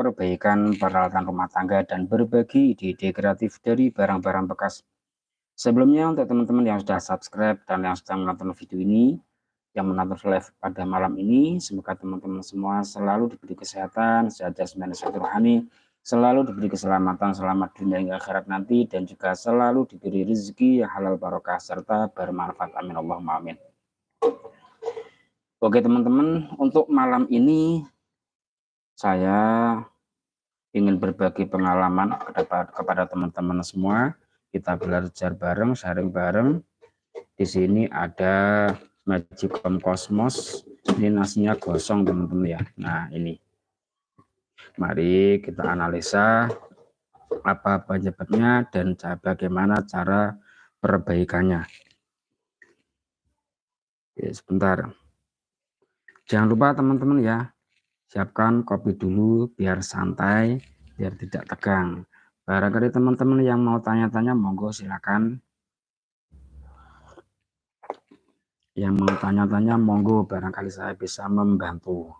perbaikan peralatan rumah tangga dan berbagi ide-ide kreatif dari barang-barang bekas. Sebelumnya untuk teman-teman yang sudah subscribe dan yang sedang menonton video ini, yang menonton live pada malam ini, semoga teman-teman semua selalu diberi kesehatan, sehat jasmani, sehat rohani, selalu diberi keselamatan, selamat dunia hingga akhirat nanti, dan juga selalu diberi rezeki yang halal barokah serta bermanfaat. Amin Allahumma amin. Oke teman-teman, untuk malam ini saya ingin berbagi pengalaman kepada teman-teman semua. Kita belajar bareng, sharing bareng. Di sini ada Magicom Cosmos. Ini nasinya gosong teman-teman ya. Nah ini, mari kita analisa apa penyebabnya dan bagaimana cara perbaikannya. Oke, sebentar. Jangan lupa teman-teman ya, siapkan kopi dulu biar santai, biar tidak tegang. Barangkali teman-teman yang mau tanya-tanya, monggo silakan. Yang mau tanya-tanya, monggo, barangkali saya bisa membantu.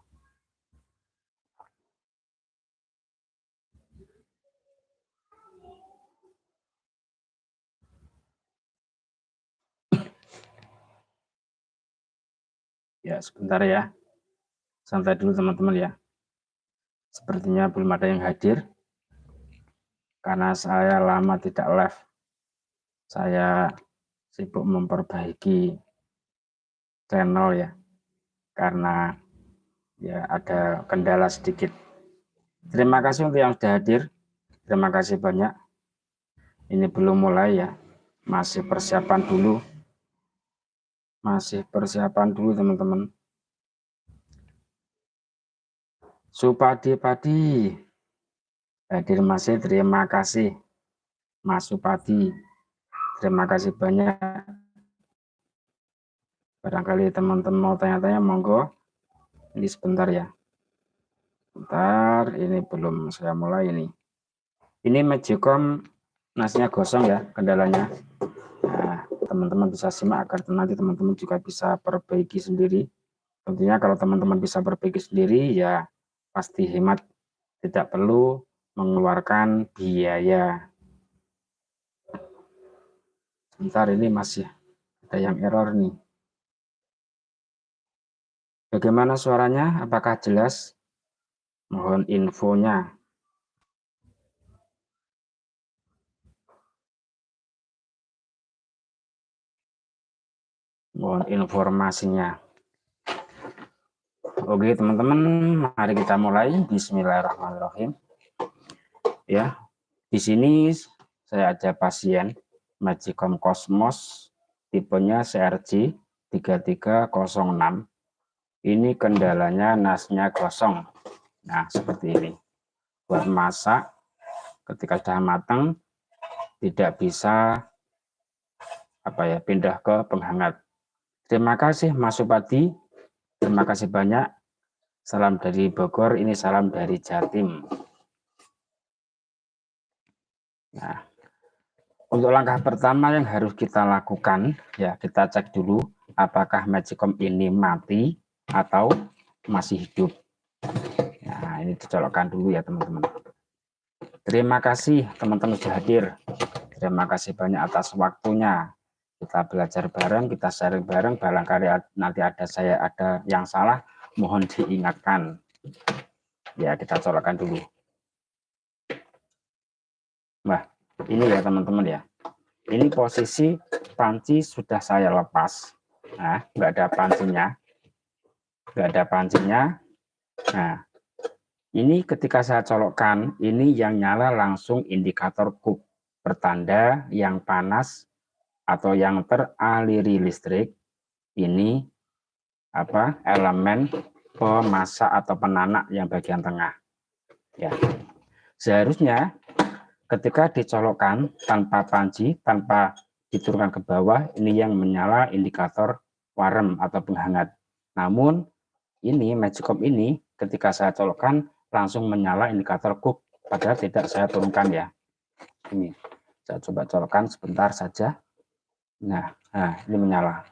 Ya, sebentar ya. Santai dulu teman-teman ya. Sepertinya belum ada yang hadir. Karena saya lama tidak live. Saya sibuk memperbaiki channel ya. Karena ya ada kendala sedikit. Terima kasih untuk yang sudah hadir. Terima kasih banyak. Ini belum mulai ya. Masih persiapan dulu. Masih persiapan dulu teman-teman. Supadi hadir masih, terima kasih Mas Supadi, terima kasih banyak. Barangkali teman-teman mau tanya-tanya, monggo. Ini sebentar ya. Bentar, ini belum saya mulai ini. Ini Magicom nasinya gosong ya kendalanya. Nah, teman-teman bisa simak agar nanti teman-teman juga bisa perbaiki sendiri. Tentunya kalau teman-teman bisa perbaiki sendiri ya pasti hemat, tidak perlu mengeluarkan biaya. Sebentar, ini masih ada yang error nih. Bagaimana suaranya? Apakah jelas? Mohon infonya. Mohon informasinya. Oke teman-teman, mari kita mulai. Bismillahirrahmanirrahim. Ya, di sini saya ada pasien Magicom Cosmos, tipenya CRG 3306. Ini kendalanya nasnya gosong. Nah, seperti ini. Buat masak, ketika sudah matang, tidak bisa pindah ke penghangat. Terima kasih Mas Supadi. Terima kasih banyak. Salam dari Bogor, ini salam dari Jatim. Nah, untuk langkah pertama yang harus kita lakukan, ya kita cek dulu apakah Magicom ini mati atau masih hidup. Nah, ini dicolokkan dulu ya teman-teman. Terima kasih teman-teman sudah hadir. Terima kasih banyak atas waktunya. Kita belajar bareng, kita sharing bareng. Barangkali nanti ada yang salah, mohon diingatkan. Ya, kita colokkan dulu. Nah, ini ya teman-teman ya. Ini posisi panci sudah saya lepas. Nah, nggak ada pancinya. Nggak ada pancinya. Nah, ini ketika saya colokkan, ini yang nyala langsung indikator kub. Pertanda yang panas atau yang teraliri listrik. Ini elemen pemasak atau penanak yang bagian tengah. Ya. Seharusnya ketika dicolokkan tanpa panci, tanpa diturunkan ke bawah, ini yang menyala indikator warem atau penghangat. Namun ini Magicom ini ketika saya colokkan langsung menyala indikator kub, padahal tidak saya turunkan ya. Ini saya coba colokkan sebentar saja. Nah ini menyala.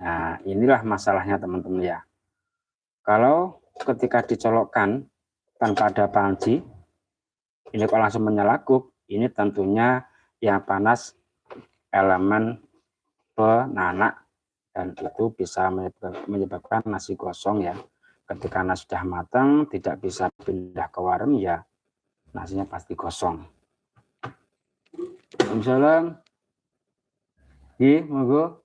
Nah inilah masalahnya teman-teman ya. Kalau ketika dicolokkan tanpa ada panci, ini kok langsung menyalakup, ini tentunya yang panas elemen penanak, dan itu bisa menyebabkan nasi gosong ya. Ketika nasi sudah matang tidak bisa pindah ke warung ya, nasinya pasti gosong. Waalaikumsalam. Iya, monggo.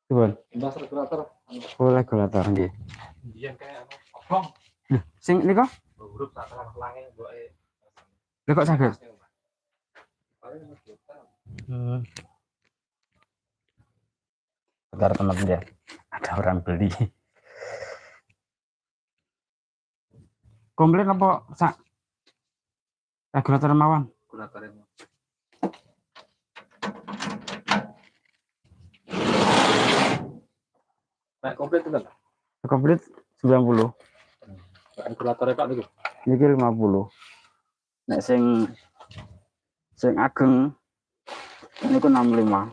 Coba. Regulator. Oh, regulator nggih. Iya kayak obong. Sing niku? Huruf sasaran pelangi mboke. Lha kok saged? Bentar teman-teman ya. Ada orang beli. Komplit apa sak? Regulator mawon. Regulator. Nek komplit itu komplit 90. Regulatornya Pak niku. Niki 50. Nek sing ageng niku 65.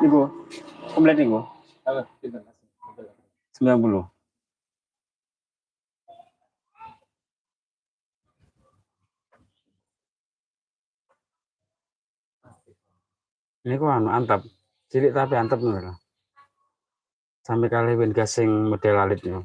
Niku komplit niku. 90. Ini kok anu antap. Cilik tapi antap ngono. Sampai kali win gasing model alit niku.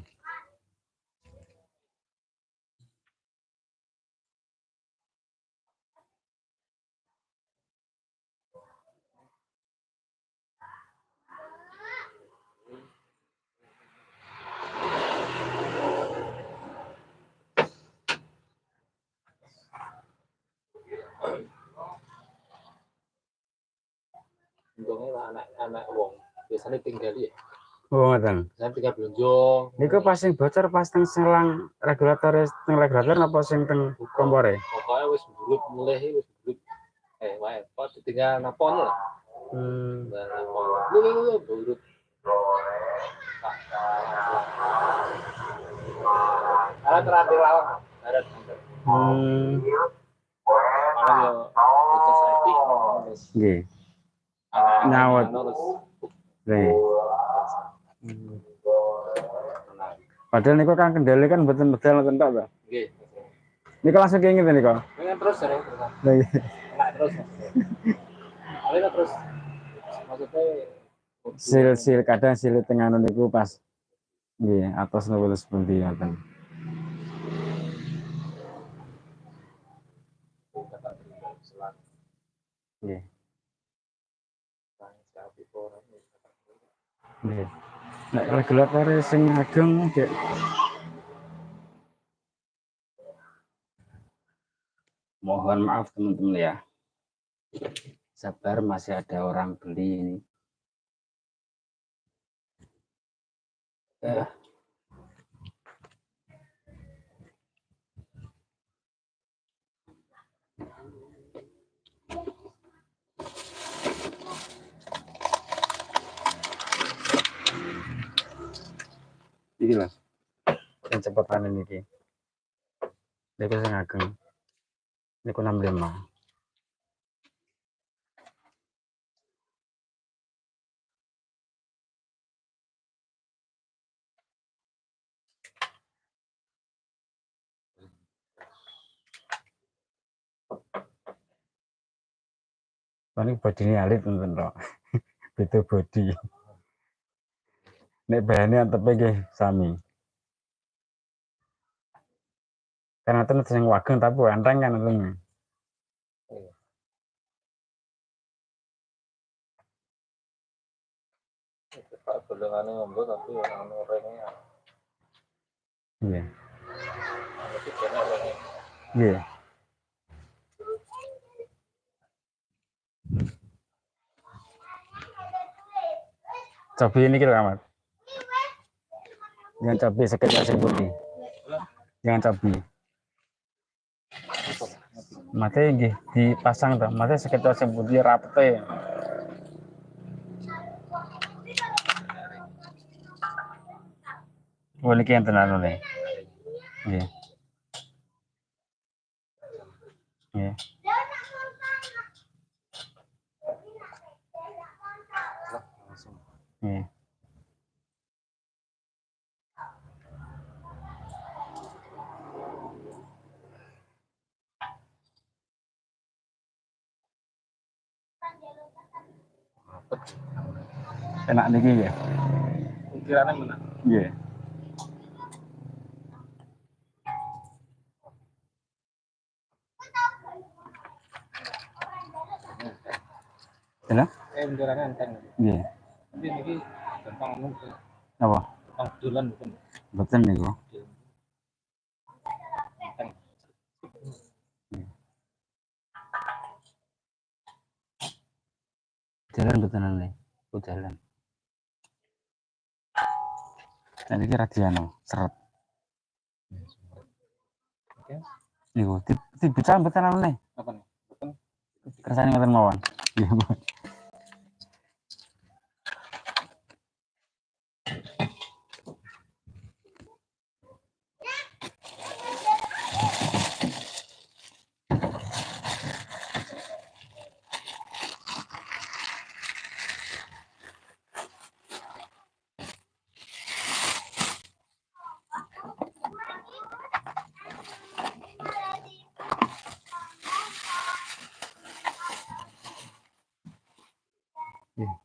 Untungnya anak wong biasanya tinggal ya. Oh, ngoten. Saya tinggal blonjo. Niku pas sing bocor pas teng selang regulator apa sing teng kompore? Pokoke wis mburut mulih wis mburut. Wae kok ditinggal napon lho. Napon. Lho mburut. Ala terakhir lawang. Darat. Kalau bocor saiki terus. Nggih. Nyawet. Nggih. Padahal niku kan kendali kan mboten medal ngoten tok to. Nggih. Niku langsung kenging to niku. Pengen terus ya. Lah iya. Enak terus. Alena terus. Maksudnya sil kadang sil tengah niku pas nggih atos nopo sepundi ngoten. Nggih. Nggih. Nek regulator sing ageng Dek. Mohon maaf teman-teman ya. Sabar masih ada orang beli ini. Iki lah. Yang cepat panen iki. Niku sing ageng. Niku 65. Paling bodine alit nonton tok. Beda bodi. Nek bahane antepe nggih sami. Karena ten sing wageng tapi enteng kan enteng. Pak golongane ngombo tapi anu rene. Iya. Iya. Cabai ini kira amat. Jangan cabai sakit asam putih. Jangan cabai. Mate nggih dipasang to. Mate sakit asam putih rapete. Oh niki enten anune. Nggih. Nggih. Nggih. Enak niki ya. Ukirane menang. Nggih. Halo? Ukirane enteng. Nggih. Tapi niki gampang mungkin. Apa? Gampang dolan mboten. Mboten niku. Enteng. Jalan mboten ane. Jalan. Dan ini radiano seret. Oke. Niku bisa mboten ane. Apa nih? Mboten. Kersane ngoten mawon. Nggih.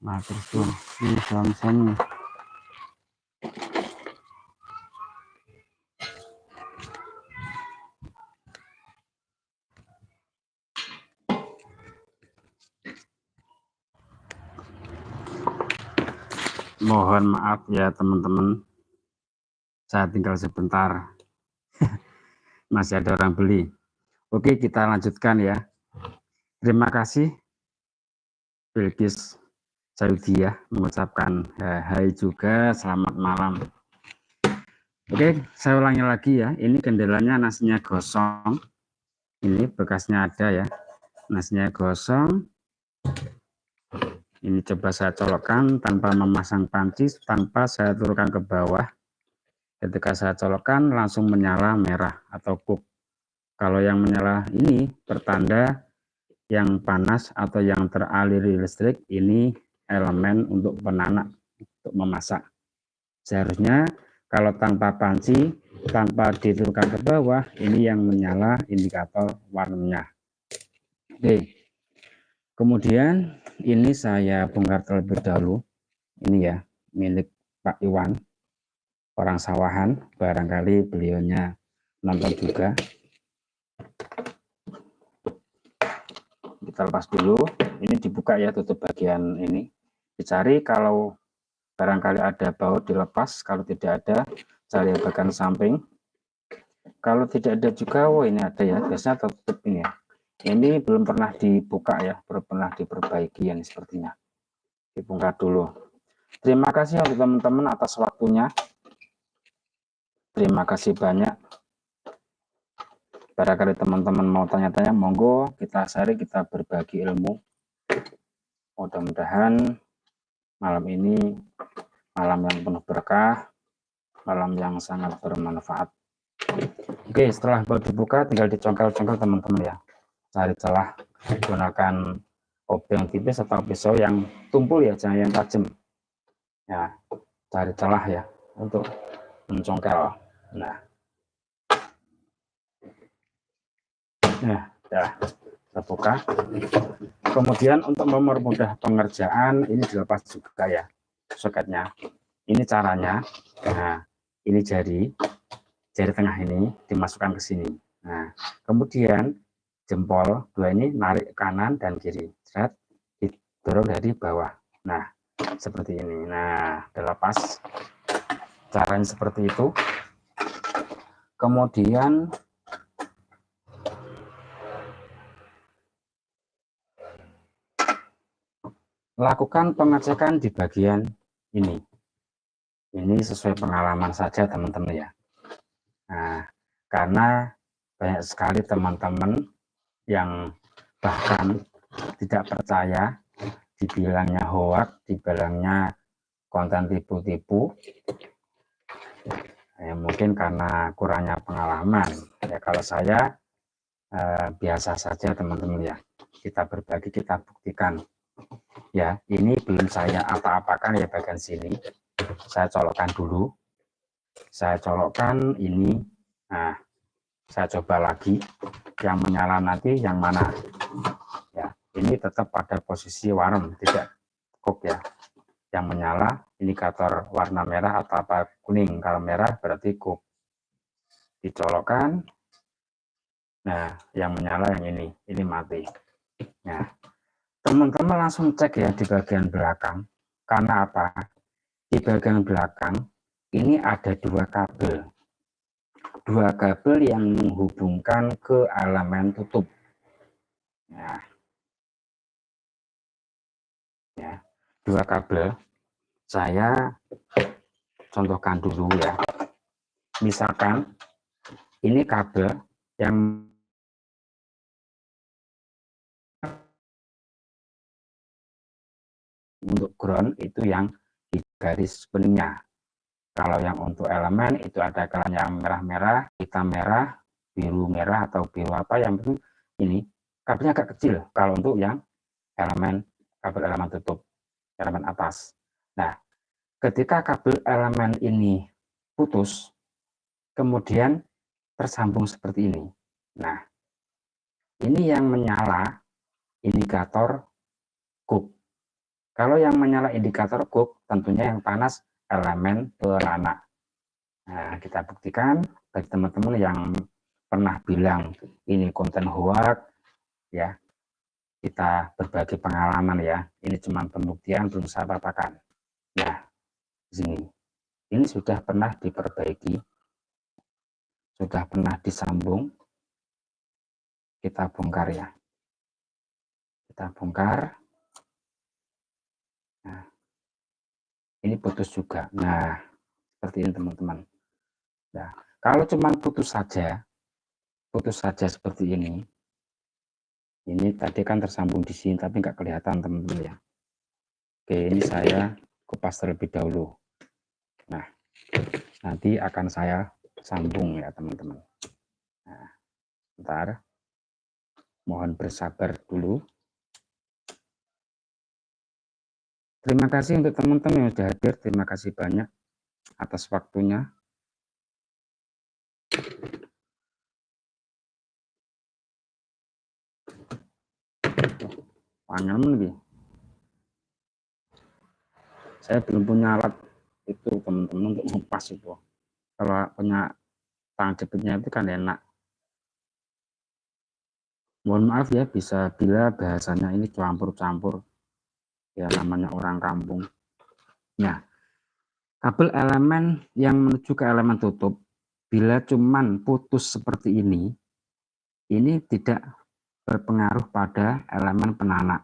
Matur suwun. Ini sampeyan. Mohon maaf ya teman-teman. Saya tinggal sebentar. Masih ada orang beli. Oke, kita lanjutkan ya. Terima kasih Bilqis Saudiah mengucapkan hai juga, selamat malam. Oke, saya ulangi lagi ya. Ini gendelanya nasinya gosong. Ini bekasnya ada ya. Nasinya gosong. Ini coba saya colokkan tanpa memasang panci, tanpa saya turunkan ke bawah. Ketika saya colokkan langsung menyala merah atau cook. Kalau yang menyala ini pertanda yang panas atau yang teraliri listrik, ini elemen untuk penanak, untuk memasak. Seharusnya kalau tanpa panci, tanpa diturunkan ke bawah, ini yang menyala indikator warnanya. Oke. Kemudian ini saya bongkar terlebih dahulu. Ini ya, milik Pak Iwan, orang sawahan, barangkali beliaunya nonton juga. Kita lepas dulu, ini dibuka ya, tutup bagian ini. Dicari kalau barangkali ada baut, dilepas. Kalau tidak ada, cari bagian samping. Kalau tidak ada juga, oh ini ada ya, biasanya tertutup ini ya. Ini belum pernah dibuka ya, belum pernah diperbaiki ya, sepertinya. Dibongkar dulu. Terima kasih untuk teman-teman atas waktunya. Terima kasih banyak. Barangkali teman-teman mau tanya-tanya, monggo kita share, kita berbagi ilmu. Mudah-mudahan malam ini malam yang penuh berkah, malam yang sangat bermanfaat. Oke, setelah dibuka tinggal dicongkel-congkel teman-teman ya. Cari celah, gunakan obeng tipis atau pisau yang tumpul ya, jangan yang tajam. Ya, cari celah ya untuk mencongkel. Nah, ya, terbuka. Kemudian untuk mempermudah pengerjaan, ini dilepas juga ya soketnya. Ini caranya. Nah, ini jari tengah ini dimasukkan ke sini. Nah, kemudian jempol dua ini narik kanan dan kiri, didorong dari bawah. Nah, seperti ini. Nah, dilepas. Caranya seperti itu. Kemudian lakukan pengecekan di bagian ini. Ini sesuai pengalaman saja teman-teman ya. Nah, karena banyak sekali teman-teman yang bahkan tidak percaya, dibilangnya hoax, dibilangnya konten tipu-tipu, ya mungkin karena kurangnya pengalaman. Ya kalau saya biasa saja teman-teman ya. Kita berbagi, kita buktikan. Ya, ini belum saya apa-apakan ya bagian sini. Saya colokkan dulu. Saya colokkan ini. Nah, saya coba lagi. Yang menyala nanti yang mana? Ya, ini tetap pada posisi warm, tidak cukup ya. Yang menyala indikator warna merah atau apa kuning. Kalau merah berarti cukup. Dicolokkan. Nah, yang menyala yang ini mati. Nah, teman-teman langsung cek ya di bagian belakang. Karena apa? Di bagian belakang ini ada dua kabel yang menghubungkan ke elemen tutup. Ya, dua kabel. Saya contohkan dulu ya. Misalkan ini kabel yang untuk ground itu yang di garis kuningnya. Kalau yang untuk elemen itu ada kalanya yang merah-merah, hitam merah, biru merah atau biru apa, yang penting ini kabelnya agak kecil kalau untuk yang elemen kabel elemen tutup, elemen atas. Nah, ketika kabel elemen ini putus, kemudian tersambung seperti ini. Nah, ini yang menyala indikator cook. Kalau yang menyala indikator cook, tentunya yang panas elemen pelana. Nah, kita buktikan bagi teman-teman yang pernah bilang ini konten hoax, ya kita berbagi pengalaman ya. Ini cuma pembuktian, belum saya paparkan. Nah, di sini ini sudah pernah diperbaiki, sudah pernah disambung. Kita bongkar ya. Kita bongkar. Nah, ini putus juga. Nah, seperti ini teman-teman. Nah, kalau cuma putus saja seperti ini tadi kan tersambung di sini tapi nggak kelihatan teman-teman ya. Oke, ini saya kupas terlebih dahulu. Nah, nanti akan saya sambung ya teman-teman. Nah, bentar, mohon bersabar dulu. Terima kasih untuk teman-teman yang sudah hadir. Terima kasih banyak atas waktunya. Panjang lagi. Saya belum punya alat itu teman-teman untuk ngupas itu. Kalau punya tangan jepitnya itu kan enak. Mohon maaf ya bisa bila bahasanya ini campur-campur. Ya namanya orang kampung. Nah, kabel elemen yang menuju ke elemen tutup, bila cuman putus seperti ini tidak berpengaruh pada elemen penana.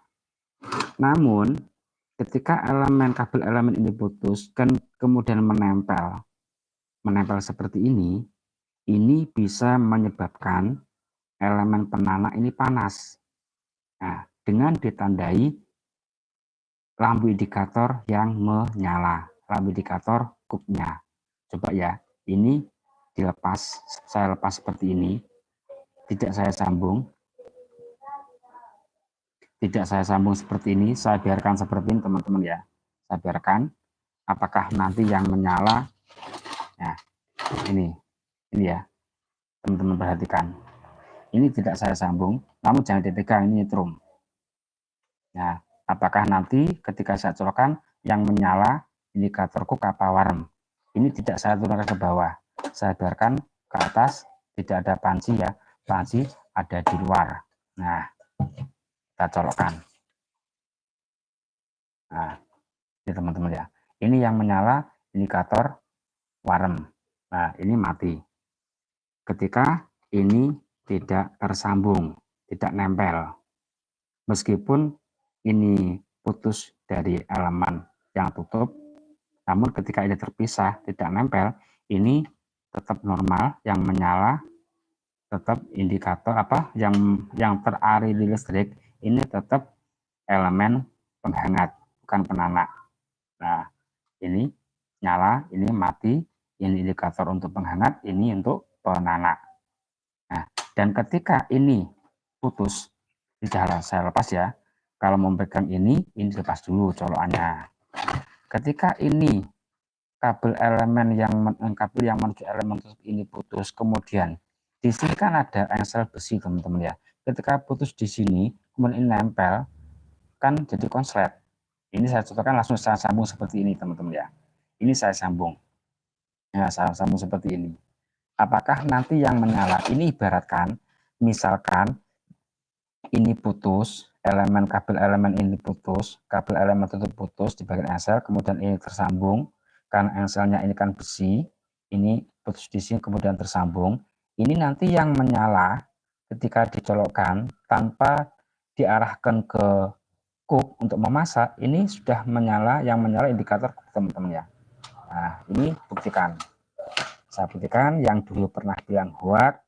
Namun, ketika kabel elemen ini putus, kan kemudian menempel seperti ini bisa menyebabkan elemen penana ini panas. Nah, dengan ditandai lampu indikator yang menyala, lampu indikator cooknya. Coba ya, ini dilepas, saya lepas seperti ini, tidak saya sambung seperti ini, saya biarkan seperti ini teman-teman ya. Saya biarkan, apakah nanti yang menyala, nah ini ya, teman-teman perhatikan. Ini tidak saya sambung, namun jangan dipegang, ini nyetrum. Nah, apakah nanti ketika saya colokkan yang menyala indikator cook apa warm? Ini tidak saya turunkan ke bawah, saya biarkan ke atas, tidak ada panci ya, panci ada di luar. Nah, kita colokkan. Nah, ini teman-teman ya. Ini yang menyala indikator warm. Nah, ini mati. ketika ini tidak tersambung, tidak nempel. Meskipun ini putus dari elemen yang tutup, namun ketika ini terpisah, tidak nempel, ini tetap normal, yang menyala tetap indikator yang teraliri listrik, ini tetap elemen penghangat, bukan penanak. Nah, ini nyala, ini mati, ini indikator untuk penghangat, ini untuk penanak. Nah, dan ketika ini putus, tidak, saya lepas ya. Kalau memegang ini lepas dulu colokannya. Ketika ini kabel yang menuju elemen tutup ini putus, kemudian di sini kan ada engsel besi teman-teman ya. Ketika putus di sini, kemudian ini nempel, kan jadi konslet. Ini saya contohkan langsung saya sambung seperti ini teman-teman ya. Ini saya sambung. Ya, saya sambung seperti ini. Apakah nanti yang menyala ini ibaratkan, misalkan ini putus, kabel elemen ini putus, kabel elemen tutup putus di bagian engsel, kemudian ini tersambung, karena engselnya ini kan besi, ini putus di sini kemudian tersambung. Ini nanti yang menyala ketika dicolokkan tanpa diarahkan ke kuk untuk memasak, ini sudah menyala, yang menyala indikator teman-teman ya. Nah, ini buktikan. Saya buktikan yang dulu pernah bilang hoax,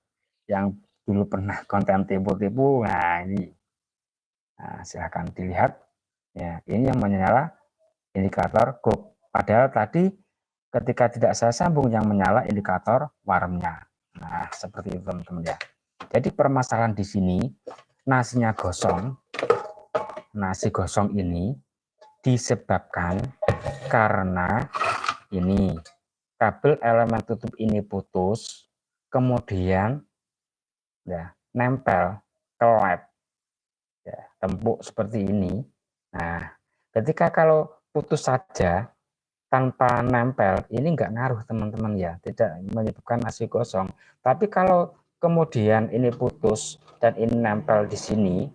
yang dulu pernah konten tipu-tipu. Nah, ini. Nah, silahkan dilihat. Ya, ini yang menyala indikator kuk. Padahal tadi ketika tidak saya sambung, yang menyala indikator warmnya. Nah, seperti itu teman-teman ya. Jadi permasalahan di sini, nasinya gosong. Nasi gosong ini disebabkan karena ini kabel elemen tutup ini putus, kemudian ya nempel ke led, ya, tempuk seperti ini. Nah, ketika kalau putus saja tanpa nempel, ini enggak ngaruh teman-teman ya, tidak menyebabkan nasi gosong. Tapi kalau kemudian ini putus dan ini nempel di sini,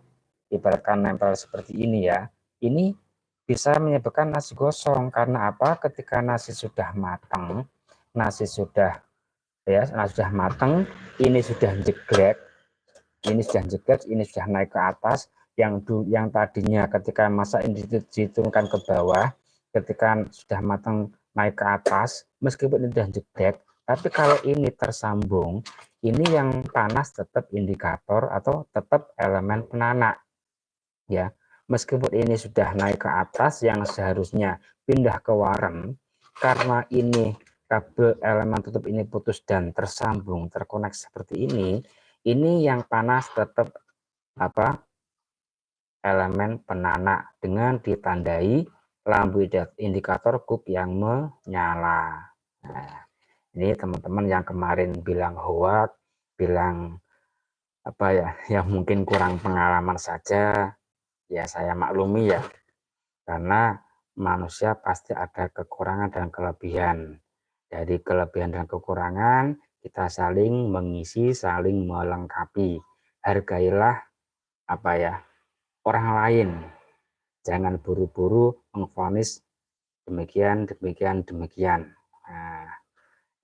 ibaratkan nempel seperti ini ya, ini bisa menyebabkan nasi gosong. Karena apa? Ketika nasi sudah matang, nasi sudah matang, ini sudah jeglek, ini sudah naik ke atas, yang tadinya ketika masak ini diturunkan ke bawah, ketika sudah matang naik ke atas, meskipun ini sudah jeglek, tapi kalau ini tersambung, ini yang panas tetap indikator atau tetap elemen penanak. Ya, meskipun ini sudah naik ke atas, yang seharusnya pindah ke warem, karena ini kabel elemen tutup ini putus dan tersambung, terkonek seperti ini yang panas tetap elemen penanak dengan ditandai lampu indikator kuk yang menyala. Nah, ini teman-teman yang kemarin bilang hoax, bilang yang mungkin kurang pengalaman saja, ya saya maklumi ya, karena manusia pasti ada kekurangan dan kelebihan. Dari kelebihan dan kekurangan kita saling mengisi, saling melengkapi. Hargailah orang lain. Jangan buru-buru memvonis demikian. Nah,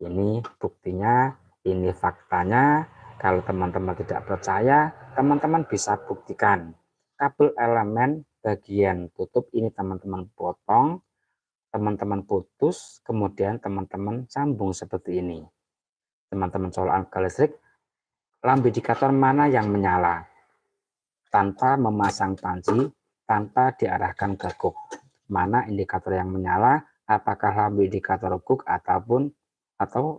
ini buktinya, ini faktanya. Kalau teman-teman tidak percaya, teman-teman bisa buktikan. Kabel elemen bagian tutup ini teman-teman potong, teman-teman putus, kemudian teman-teman sambung seperti ini. Teman-teman colokan ke listrik, lampu indikator mana yang menyala tanpa memasang panci, tanpa diarahkan ke kuk. Mana indikator yang menyala, apakah lampu indikator kuk atau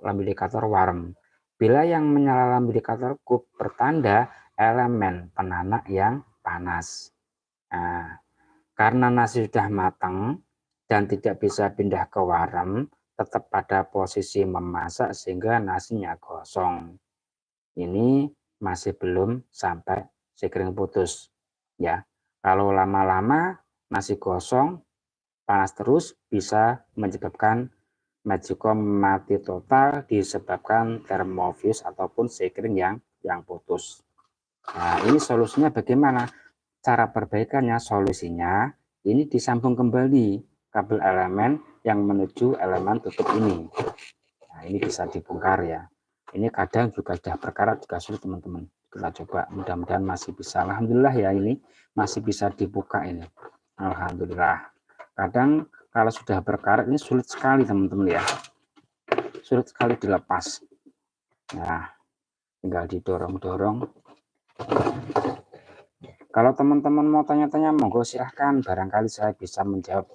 lampu indikator warm. Bila yang menyala lampu indikator kuk pertanda elemen penanak yang panas. Nah, karena nasi sudah matang dan tidak bisa pindah ke warem, tetap pada posisi memasak sehingga nasinya gosong. Ini masih belum sampai sekering putus ya. Kalau lama-lama nasi gosong panas terus bisa menyebabkan magicom mati total disebabkan termofuse ataupun sekring yang putus. Nah, ini solusinya bagaimana? Cara perbaikannya, solusinya ini disambung kembali kabel elemen yang menuju elemen tutup ini. Nah, ini bisa dibongkar ya. Ini kadang juga sudah berkarat juga sulit teman-teman. Kita coba, mudah-mudahan masih bisa. Alhamdulillah ya, ini masih bisa dibuka ini. Alhamdulillah. Kadang kalau sudah berkarat ini sulit sekali teman-teman ya. Sulit sekali dilepas. Nah, tinggal didorong-dorong. Kalau teman-teman mau tanya-tanya, monggo silahkan. Barangkali saya bisa menjawab.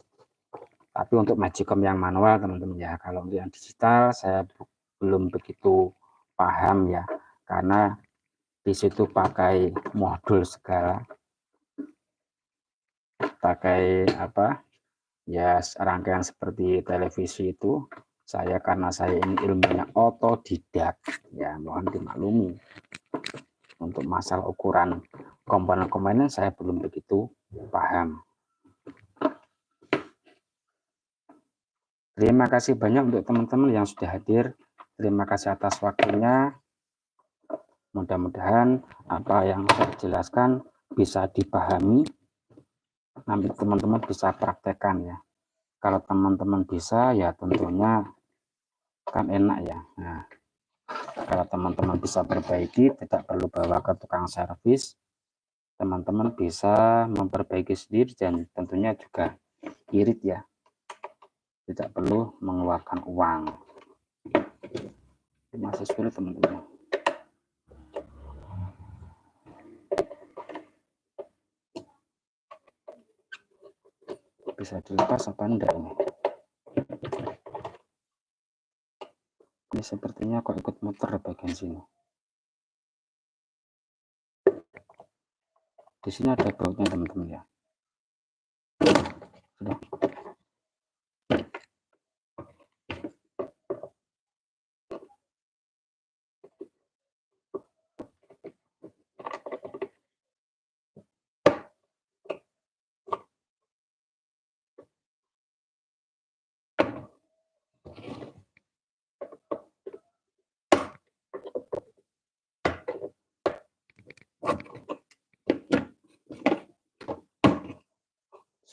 Tapi untuk magicom yang manual teman-teman ya. Kalau yang digital saya belum begitu paham ya, karena di situ pakai modul segala, pakai apa ya, rangkaian seperti televisi itu. Karena saya ini ilmunya otodidak ya, mohon dimaklumi. Untuk masalah ukuran komponen-komponen saya belum begitu paham. Terima kasih banyak untuk teman-teman yang sudah hadir. Terima kasih atas waktunya. Mudah-mudahan apa yang saya jelaskan bisa dipahami, nanti teman-teman bisa praktekkan ya. Kalau teman-teman bisa ya tentunya kan enak ya. Nah, kalau teman-teman bisa perbaiki, tidak perlu bawa ke tukang servis, teman-teman bisa memperbaiki sendiri dan tentunya juga irit ya, tidak perlu mengeluarkan uang. Ini masih sulit teman-teman. Bisa dilepas apa enggak ini? Ini sepertinya kok ikut muter bagian sini. Di sini ada bautnya teman-teman ya. Sudah.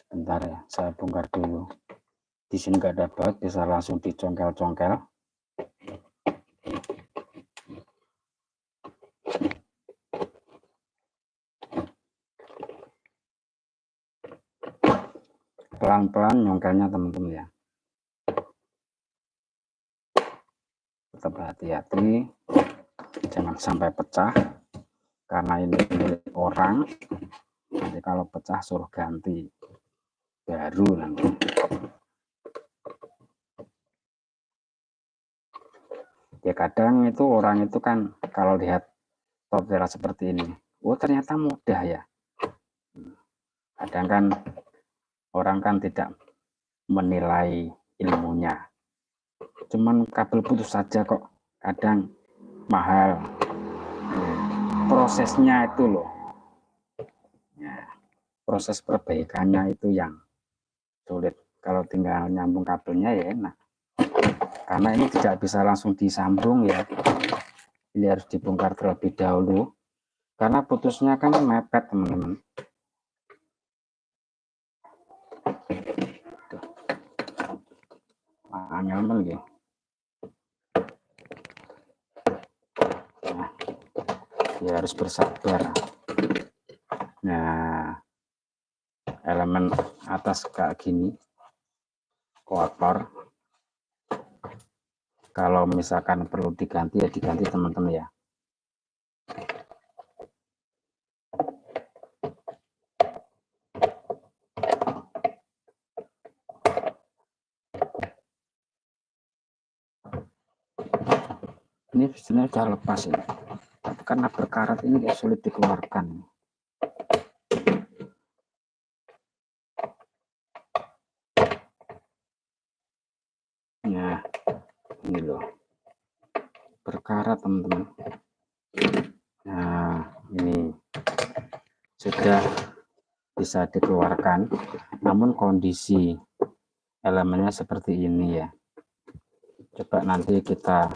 Sebentar ya, saya bongkar dulu. Di sini nggak ada baut, bisa langsung dicongkel-congkel. Pelan-pelan nyongkelnya teman-teman ya. Tetap hati-hati, jangan sampai pecah, karena ini milik orang. Nanti kalau pecah suruh ganti baru nanti. Ya kadang itu orang itu kan kalau lihat tutorial seperti ini, oh ternyata mudah ya. Kadang kan orang kan tidak menilai ilmunya, cuman kabel putus saja kok kadang mahal. Prosesnya itu loh ya, proses perbaikannya itu yang sulit. Kalau tinggal nyambung kabelnya ya enak, karena ini tidak bisa langsung disambung ya, ini harus dibongkar terlebih dahulu karena putusnya kan mepet teman-teman. Angel lagi. Nah, ya harus bersabar. Nah, elemen atas kayak gini kotor, kalau misalkan perlu diganti ya diganti teman-teman ya. Ini sebenarnya sudah lepas ini, tapi karena berkarat ini kayak sulit dikeluarkan. Nah, ini loh, berkarat teman-teman. Nah, ini sudah bisa dikeluarkan, namun kondisi elemennya seperti ini ya. Coba nanti kita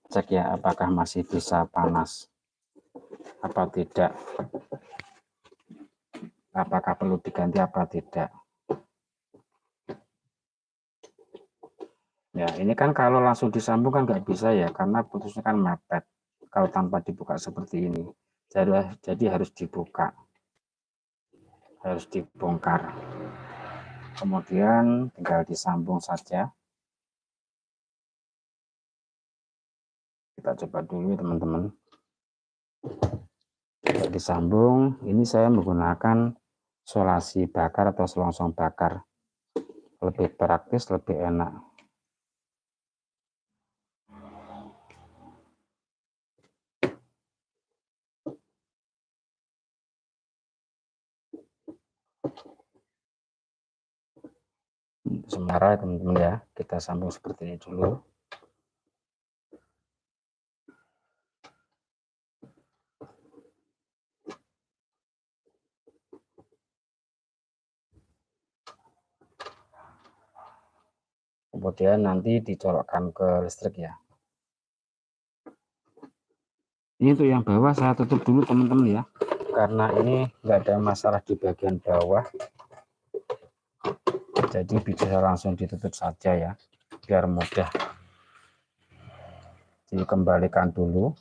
cek ya, apakah masih bisa panas apa tidak, apakah perlu diganti apa tidak. Ya, ini kan kalau langsung disambung kan nggak bisa ya, karena putusnya kan mepet. Kalau tanpa dibuka seperti ini, jadi harus dibuka, harus dibongkar. Kemudian tinggal disambung saja. Kita coba dulu teman-teman. Disambung, ini saya menggunakan solasi bakar atau selongsong bakar. Lebih praktis, lebih enak. Sementara teman-teman ya, kita sambung seperti ini dulu. Kemudian nanti dicolokkan ke listrik ya. Ini untuk yang bawah saya tutup dulu teman-teman ya, karena ini nggak ada masalah di bagian bawah, jadi bisa langsung ditutup saja ya, biar mudah. Dikembalikan dulu,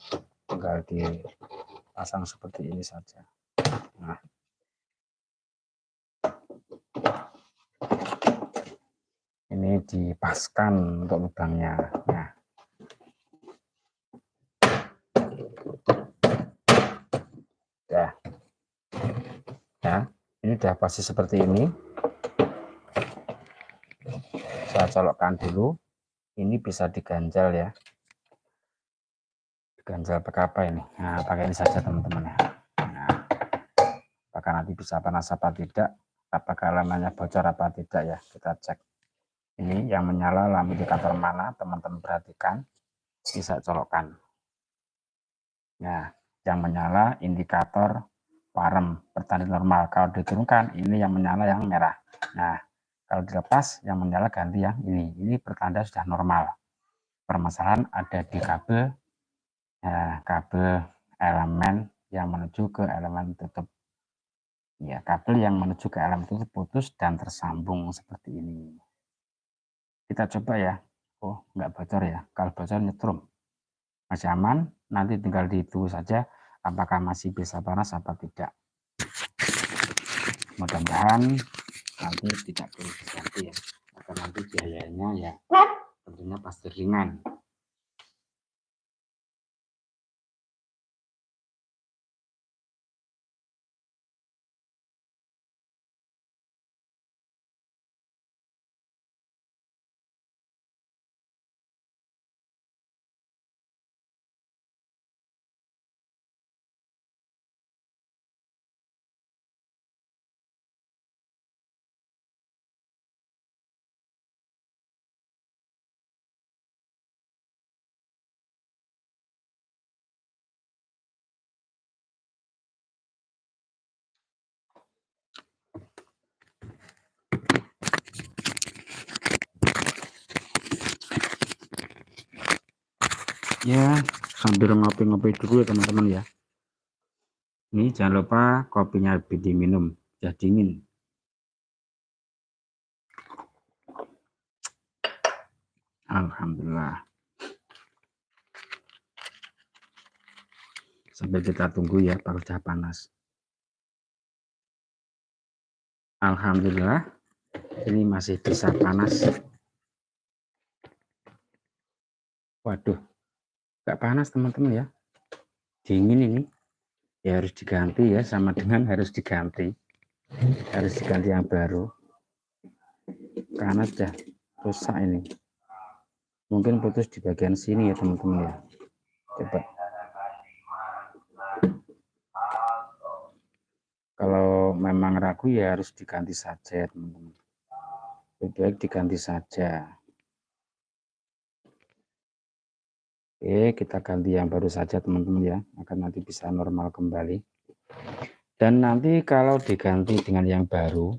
tinggal dipasang seperti ini saja. Nah, ini dipaskan untuk lubangnya. Nah, ya, ini udah pasti seperti ini. Saya colokkan dulu. Ini bisa diganjal ya. Ganjal pakai apa ini? Nah, pakai ini saja teman-teman ya. Nah, apakah nanti bisa panas apa tidak? Apakah lamanya bocor apa tidak ya? Kita cek. Ini yang menyala lampu indikator mana? Teman-teman perhatikan. Bisa colokkan. Nah, yang menyala indikator warm bertanda normal. Kalau diturunkan, ini yang menyala yang merah. Nah, kalau dilepas, yang menyala ganti yang ini. Ini pertanda sudah normal. Permasalahan ada di kabel, ya, kabel elemen yang menuju ke elemen tutup. Ya, kabel yang menuju ke elemen tutup putus dan tersambung seperti ini. Kita coba ya. Oh, nggak bocor ya. Kalau bocor nyetrum. Masih aman. Nanti tinggal ditunggu saja apakah masih bisa panas apa tidak. Mudah-mudahan nanti tidak perlu diganti ya, maka nanti biayanya ya tentunya pasti ringan. Ya, sambil ngopi-ngopi dulu ya teman-teman ya. Ini jangan lupa kopinya lebih diminum, sudah dingin. Alhamdulillah. Sampai kita tunggu ya, baru sudah panas. Alhamdulillah, ini masih bisa panas. Waduh, nggak panas teman-teman ya, dingin ini. Ya harus diganti ya, sama dengan harus diganti yang baru karena sudah rusak ini. Mungkin putus di bagian sini ya teman-teman ya. Coba kalau memang ragu ya harus diganti saja teman-teman, lebih baik diganti saja. Oke, kita ganti yang baru saja teman-teman ya, agar nanti bisa normal kembali. Dan nanti kalau diganti dengan yang baru,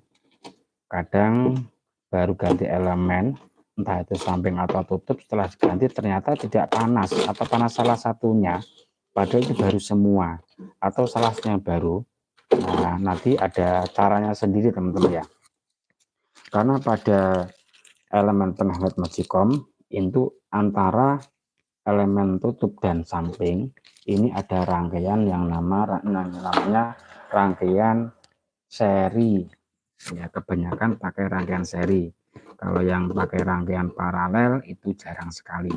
kadang baru ganti elemen, entah itu samping atau tutup, setelah diganti ternyata tidak panas atau panas salah satunya, padahal itu baru semua, atau salah satunya baru. Nah, nanti ada caranya sendiri teman-teman ya, karena pada elemen penghangat magicom Itu antara elemen tutup dan samping ini ada rangkaian yang namanya rangkaian seri. Ya, kebanyakan pakai rangkaian seri. Kalau yang pakai rangkaian paralel itu jarang sekali.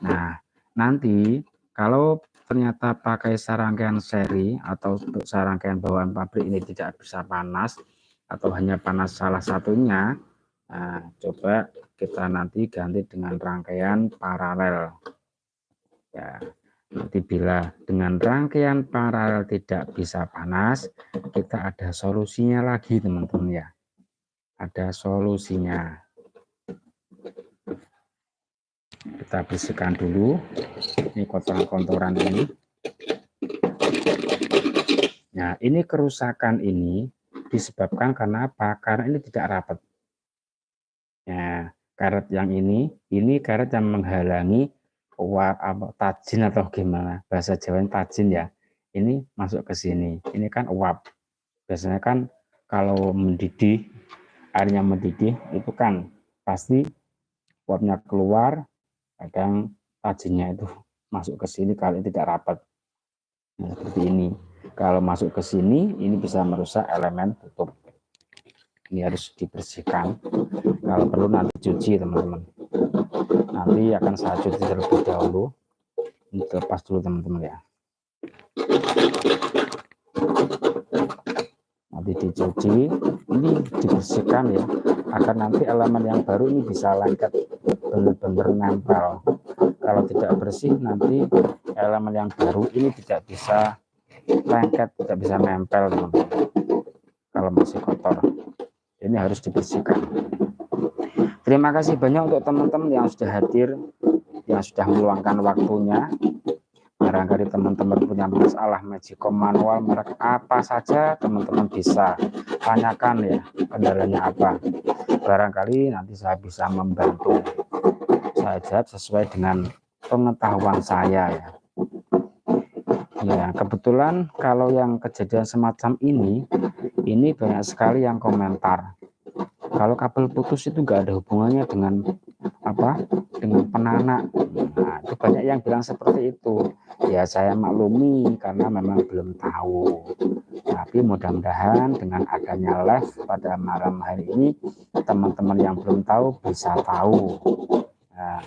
Nah, nanti kalau ternyata pakai serangkaian seri atau serangkaian bawaan pabrik ini tidak bisa panas atau hanya panas salah satunya, nah, coba kita nanti ganti dengan rangkaian paralel. Ya, nanti bila dengan rangkaian paralel tidak bisa panas, kita ada solusinya lagi teman-teman ya. Ada solusinya. Kita bersihkan dulu ini kotoran-kotoran ini. Nah, ini kerusakan ini disebabkan karena apa? Karena ini tidak rapat. Nah, karet yang ini karet yang menghalangi tajin atau gimana bahasa Jawa tajin ya. Ini masuk ke sini. Ini kan uap. Biasanya kan kalau mendidih, airnya mendidih itu kan pasti uapnya keluar, kadang tajinnya itu masuk ke sini kalau tidak rapat. Nah, seperti ini. Kalau masuk ke sini, ini bisa merusak elemen tutup. Ini harus dibersihkan. Kalau perlu nanti cuci teman-teman. Nanti akan saya cuci terlebih dahulu. Ini lepas dulu teman-teman ya. Nanti dicuci, ini dibersihkan ya, agar nanti elemen yang baru ini bisa lengket, benar-benar nempel. Kalau tidak bersih nanti elemen yang baru ini tidak bisa lengket, tidak bisa nempel teman-teman. Kalau masih kotor, ini harus dibersihkan. Terima kasih banyak untuk teman-teman yang sudah hadir, yang sudah meluangkan waktunya. Barangkali teman-teman punya masalah Magicom manual merek apa saja, teman-teman bisa tanyakan ya, kendalanya apa. Barangkali nanti saya bisa membantu. Saya jawab sesuai dengan pengetahuan saya ya. Ya, kebetulan kalau yang kejadian semacam ini banyak sekali yang komentar. Kalau kabel putus itu nggak ada hubungannya dengan apa? Dengan penanak. Nah, itu banyak yang bilang seperti itu. Ya, saya maklumi karena memang belum tahu. Tapi mudah-mudahan dengan adanya live pada malam hari ini, teman-teman yang belum tahu bisa tahu. Nah,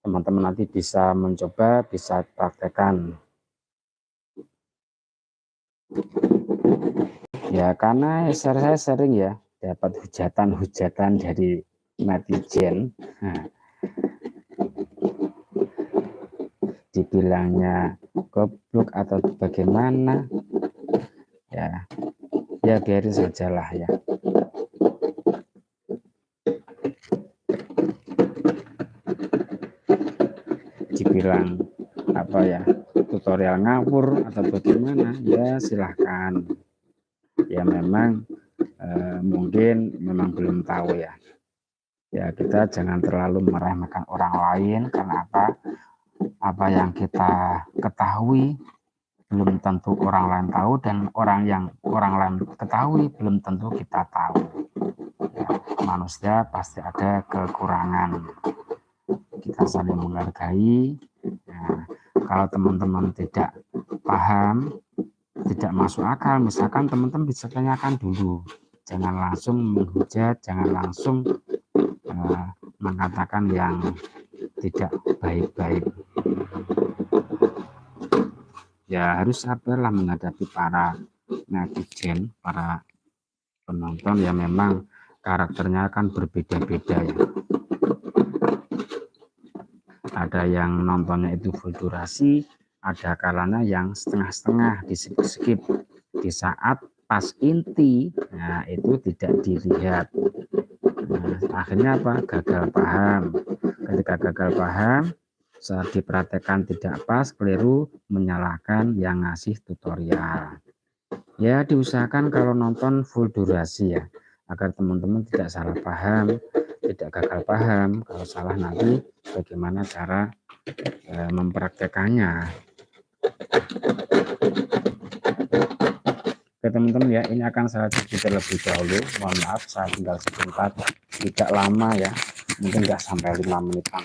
teman-teman nanti bisa mencoba, bisa praktekkan. Ya, karena saya sering ya dapat hujatan-hujatan dari netizen. Nah, dibilangnya goblok atau bagaimana ya biarin sajalah ya. Dibilang apa ya, tutorial ngawur atau bagaimana ya silahkan ya, memang mungkin memang belum tahu ya. Ya, kita jangan terlalu meremehkan orang lain karena apa yang kita ketahui belum tentu orang lain tahu, dan orang lain ketahui belum tentu kita tahu. Ya, manusia pasti ada kekurangan. Kita saling menghargai. Nah, kalau teman-teman tidak paham, tidak masuk akal, misalkan teman-teman bisa tanyakan dulu. Jangan langsung menghujat, jangan langsung mengatakan yang tidak baik-baik. Ya, harus sabarlah menghadapi para netizen, para penonton yang memang karakternya kan berbeda-beda ya. Ada yang nontonnya itu full durasi, ada kalanya yang setengah-setengah, di-skip di saat pas inti. Nah, itu tidak dilihat. Nah, akhirnya apa? Gagal paham. Ketika gagal paham, saat dipraktekkan tidak pas, keliru, menyalahkan yang ngasih tutorial. Ya, diusahakan kalau nonton full durasi ya, agar teman-teman tidak salah paham, tidak gagal paham. Kalau salah nanti bagaimana cara mempraktekannya. Oke teman-teman ya, ini akan saya cuci terlebih dahulu. Mohon maaf saya tinggal sebentar, tidak lama ya. mungkin nggak sampai 5 menitan.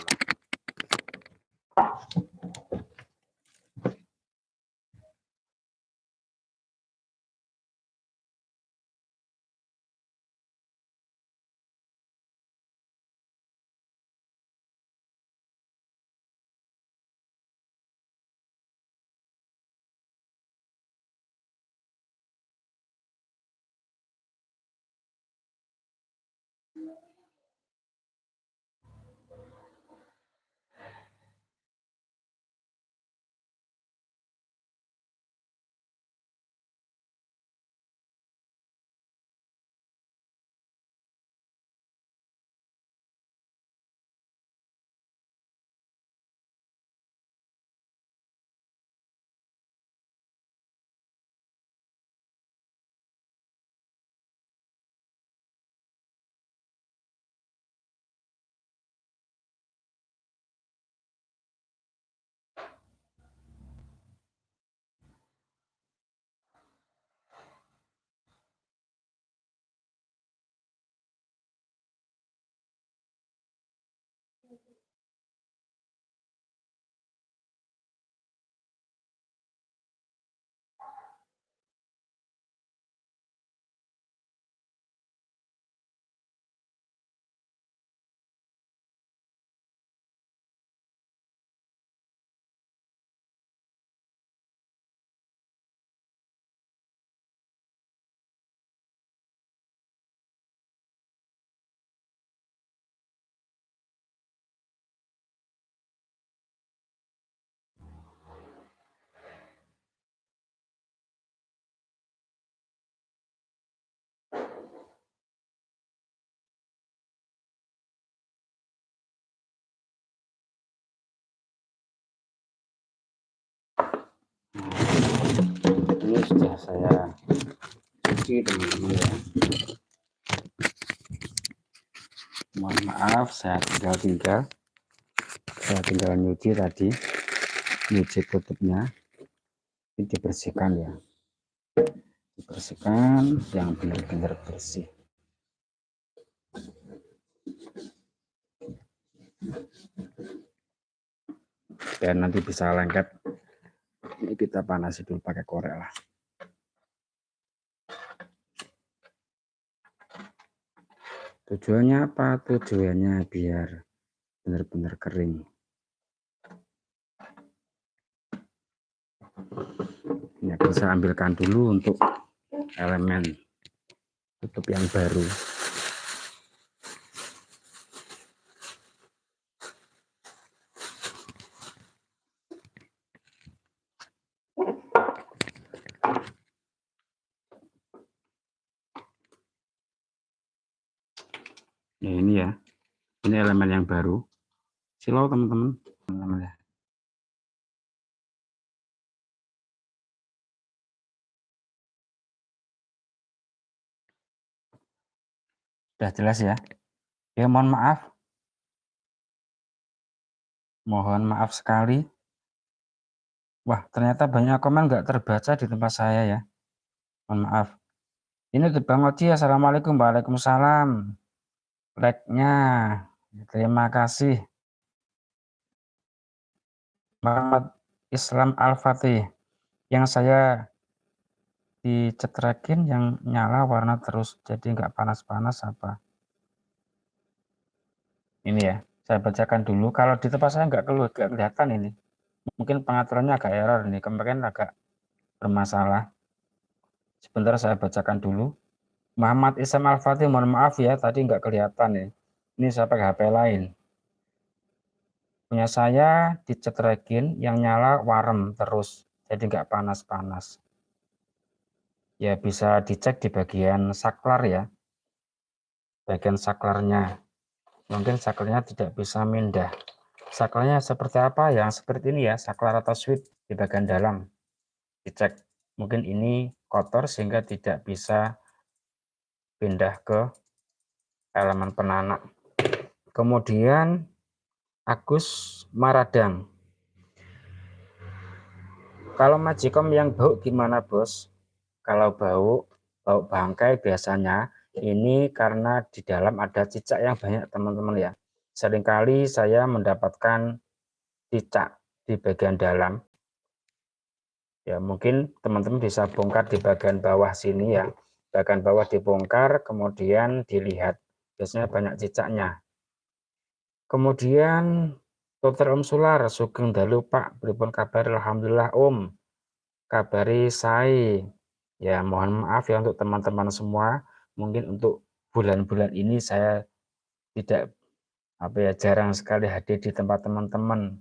Ini sudah saya cuci teman-teman ya. Mohon maaf, saya tinggal nyuci tadi, nyuci tutupnya. Ini dibersihkan ya, dibersihkan yang benar-benar bersih. Dan nanti bisa lengket. Ini kita panasi dulu pakai korek lah. Tujuannya apa? Tujuannya biar benar-benar kering. Ini akan saya ambilkan dulu untuk elemen tutup yang baru. Nah, ini ya, ini elemen yang baru. Silau teman-teman ya. Sudah jelas ya. Ya, mohon maaf. Mohon maaf sekali. Wah, ternyata banyak komen nggak terbaca di tempat saya ya. Mohon maaf. Ini untuk Bang Oci. Assalamualaikum. Waalaikumsalam. Like-nya. Terima kasih. Muhammad Islam Al-Fatih. Yang saya dicetrekin yang nyala warna terus. Jadi nggak panas-panas apa. Ini ya. Saya bacakan dulu. Kalau di tempat saya nggak kelihatan ini. Mungkin pengaturannya agak error ini. Kemarin agak bermasalah. Sebentar saya bacakan dulu. Muhammad Islam Al-Fatih, mohon maaf ya, tadi nggak kelihatan ya. Ini saya pakai HP lain. Punya saya dicetrekin yang nyala warm terus. Jadi nggak panas-panas. Ya bisa dicek di bagian saklar ya. Bagian saklarnya. Mungkin saklarnya tidak bisa mindah. Saklarnya seperti apa? Yang seperti ini ya, saklar atau switch di bagian dalam. Dicek. Mungkin ini kotor sehingga tidak bisa pindah ke elemen penanak. Kemudian Agus Maradang. Kalau magicom yang bau gimana bos? Kalau bau bangkai biasanya ini karena di dalam ada cicak yang banyak teman-teman ya. seringkali saya mendapatkan cicak di bagian dalam. Ya, mungkin teman-teman bisa bongkar di bagian bawah sini ya. Bagian bawah dibongkar, kemudian dilihat. Biasanya banyak cicaknya. Kemudian Dr. Om Sular, sugeng dalu Pak, pripun kabar? Alhamdulillah Om. Kabari saya. Ya, mohon maaf ya untuk teman-teman semua. Mungkin untuk bulan-bulan ini saya tidak jarang sekali hadir di tempat teman-teman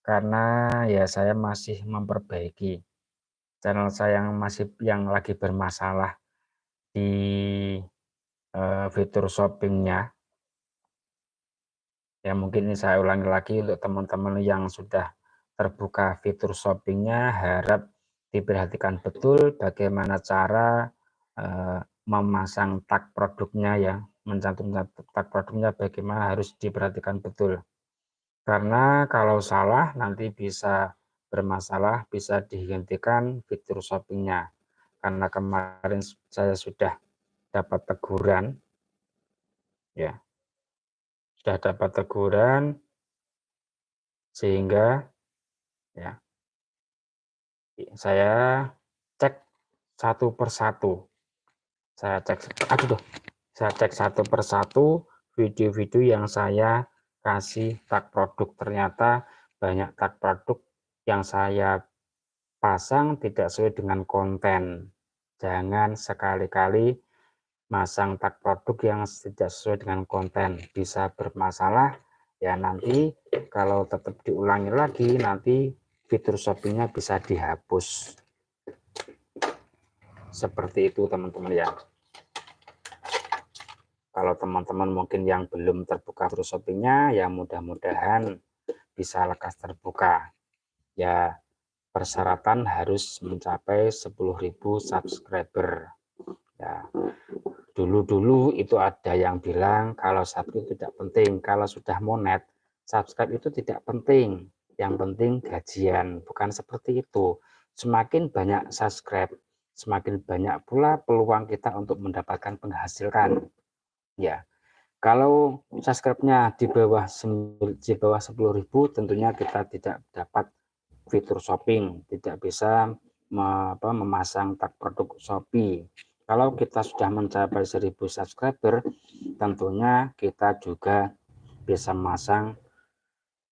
karena ya saya masih memperbaiki channel saya yang lagi bermasalah di fitur shoppingnya. Ya mungkin ini saya ulangi lagi untuk teman-teman yang sudah terbuka fitur shoppingnya, harap diperhatikan betul bagaimana cara memasang tag produknya ya, mencantumkan tag produknya bagaimana harus diperhatikan betul. Karena kalau salah nanti bisa bermasalah, bisa dihentikan fitur shoppingnya. Karena kemarin saya sudah dapat teguran, ya, sudah dapat teguran sehingga ya saya cek satu persatu. Saya cek satu persatu video-video yang saya kasih tag produk. Ternyata banyak tag produk yang saya pasang tidak sesuai dengan konten. Jangan sekali-kali masang tag produk yang tidak sesuai dengan konten, bisa bermasalah ya. Nanti kalau tetap diulangi lagi, nanti fitur shoppingnya bisa dihapus. Seperti itu teman-teman ya. Kalau teman-teman mungkin yang belum terbuka fitur shoppingnya, ya mudah-mudahan bisa lekas terbuka. Ya persyaratan harus mencapai 10.000 subscriber. Ya, dulu itu ada yang bilang kalau subscribe itu tidak penting, kalau sudah monet, subscribe itu tidak penting, yang penting gajian. Bukan seperti itu. Semakin banyak subscribe, semakin banyak pula peluang kita untuk mendapatkan penghasilan. Ya, kalau subscribe-nya di bawah 10.000, tentunya kita tidak dapat fitur shopping, tidak bisa memasang tag produk Shopee. Kalau kita sudah mencapai 1.000 subscriber, tentunya kita juga bisa memasang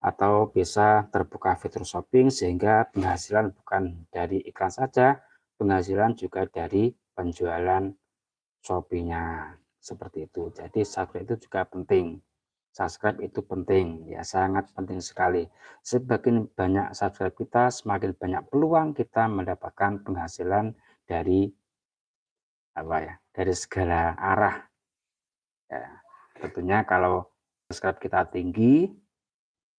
atau bisa terbuka fitur shopping sehingga penghasilan bukan dari iklan saja, penghasilan juga dari penjualan Shopee-nya. Seperti itu. Jadi subscribe itu juga penting. Subscribe itu penting, ya sangat penting sekali. Semakin banyak subscribe kita, semakin banyak peluang kita mendapatkan penghasilan dari dari segala arah. Ya, tentunya kalau subscribe kita tinggi,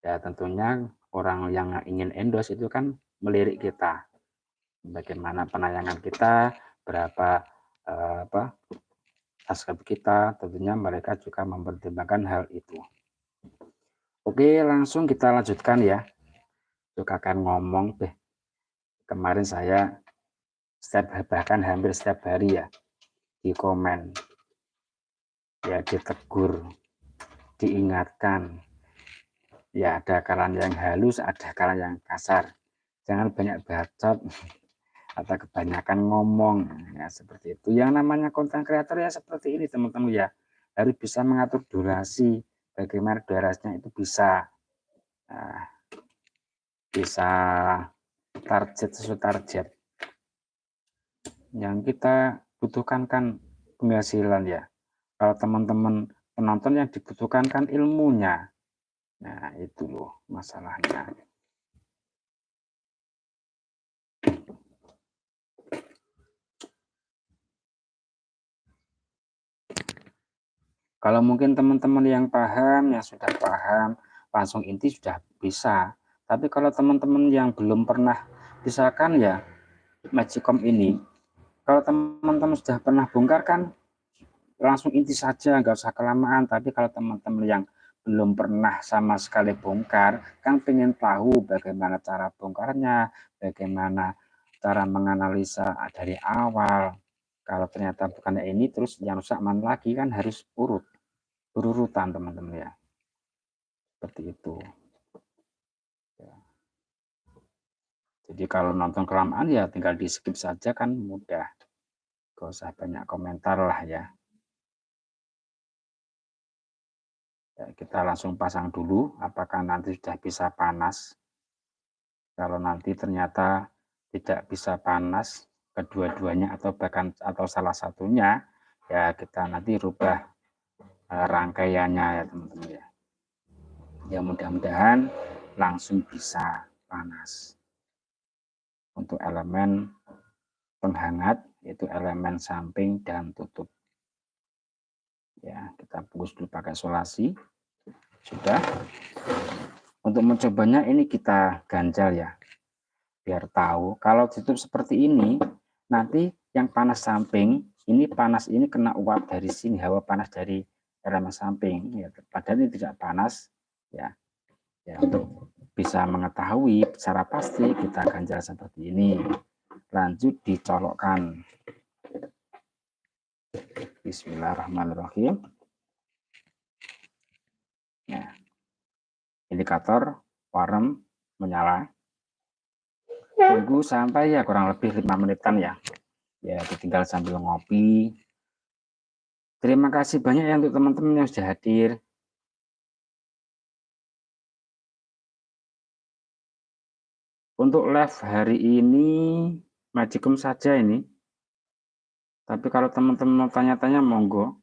ya tentunya orang yang ingin endorse itu kan melirik kita. Bagaimana penayangan kita, berapa subscribe kita, tentunya mereka juga mempertimbangkan hal itu. Oke, langsung kita lanjutkan ya. Juga akan ngomong deh. Kemarin saya bahkan hampir setiap hari ya di komen, ya ditegur, diingatkan. Ya ada kalanya yang halus, ada kalanya yang kasar. Jangan banyak bacot atau kebanyakan ngomong. Ya seperti itu. Yang namanya konten kreator ya seperti ini teman-teman ya. Harus bisa mengatur durasi. Bagaimana durasinya itu bisa target sesuai target. Yang kita butuhkan kan penghasilan ya. Kalau teman-teman penonton yang dibutuhkan kan ilmunya. Nah itu loh masalahnya. Kalau mungkin teman-teman yang paham, yang sudah paham, langsung inti sudah bisa. Tapi kalau teman-teman yang belum pernah, misalkan ya Magicom ini, kalau teman-teman sudah pernah bongkar kan langsung inti saja, nggak usah kelamaan. Tapi kalau teman-teman yang belum pernah sama sekali bongkar, kan pengen tahu bagaimana cara bongkarnya, bagaimana cara menganalisa dari awal. Kalau ternyata bukannya ini, terus yang rusak mana lagi, kan harus urutan teman-teman ya. seperti itu ya. Jadi kalau nonton kelamaan ya tinggal di skip saja kan mudah, gak usah banyak komentar lah ya. Kita langsung pasang dulu apakah nanti sudah bisa panas. Kalau nanti ternyata tidak bisa panas kedua-duanya atau bahkan salah satunya, ya kita nanti rubah rangkaiannya ya teman-teman ya. Ya mudah-mudahan langsung bisa panas. Untuk elemen penghangat yaitu elemen samping dan tutup. Ya, kita bungkus dulu pakai solasi. Sudah. Untuk mencobanya ini kita ganjal ya. Biar tahu kalau tutup seperti ini, nanti yang panas samping, ini panas ini kena uap dari sini, hawa panas dari elemen samping ya. Padahal ini tidak panas ya. Ya, untuk bisa mengetahui secara pasti kita ganjal seperti ini. Lanjut dicolokkan. Bismillahirrahmanirrahim. Ya. Indikator warm menyala. Tunggu sampai ya kurang lebih 5 menitan ya. Ya, tinggal sambil ngopi. Terima kasih banyak ya untuk teman-teman yang sudah hadir. Untuk live hari ini magicom saja ini. Tapi kalau teman-teman mau tanya-tanya monggo.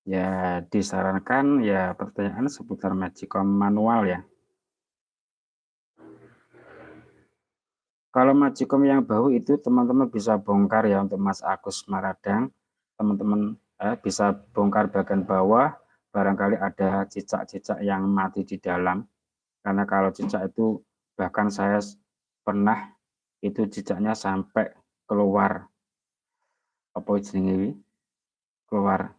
Ya disarankan ya pertanyaan seputar magicom manual ya. Kalau magicom yang bau itu teman-teman bisa bongkar ya untuk Mas Agus Maradang. Teman-teman bisa bongkar bagian bawah, barangkali ada cicak-cicak yang mati di dalam. Karena kalau cicak itu bahkan saya pernah itu cicaknya sampai keluar apa jenenge keluar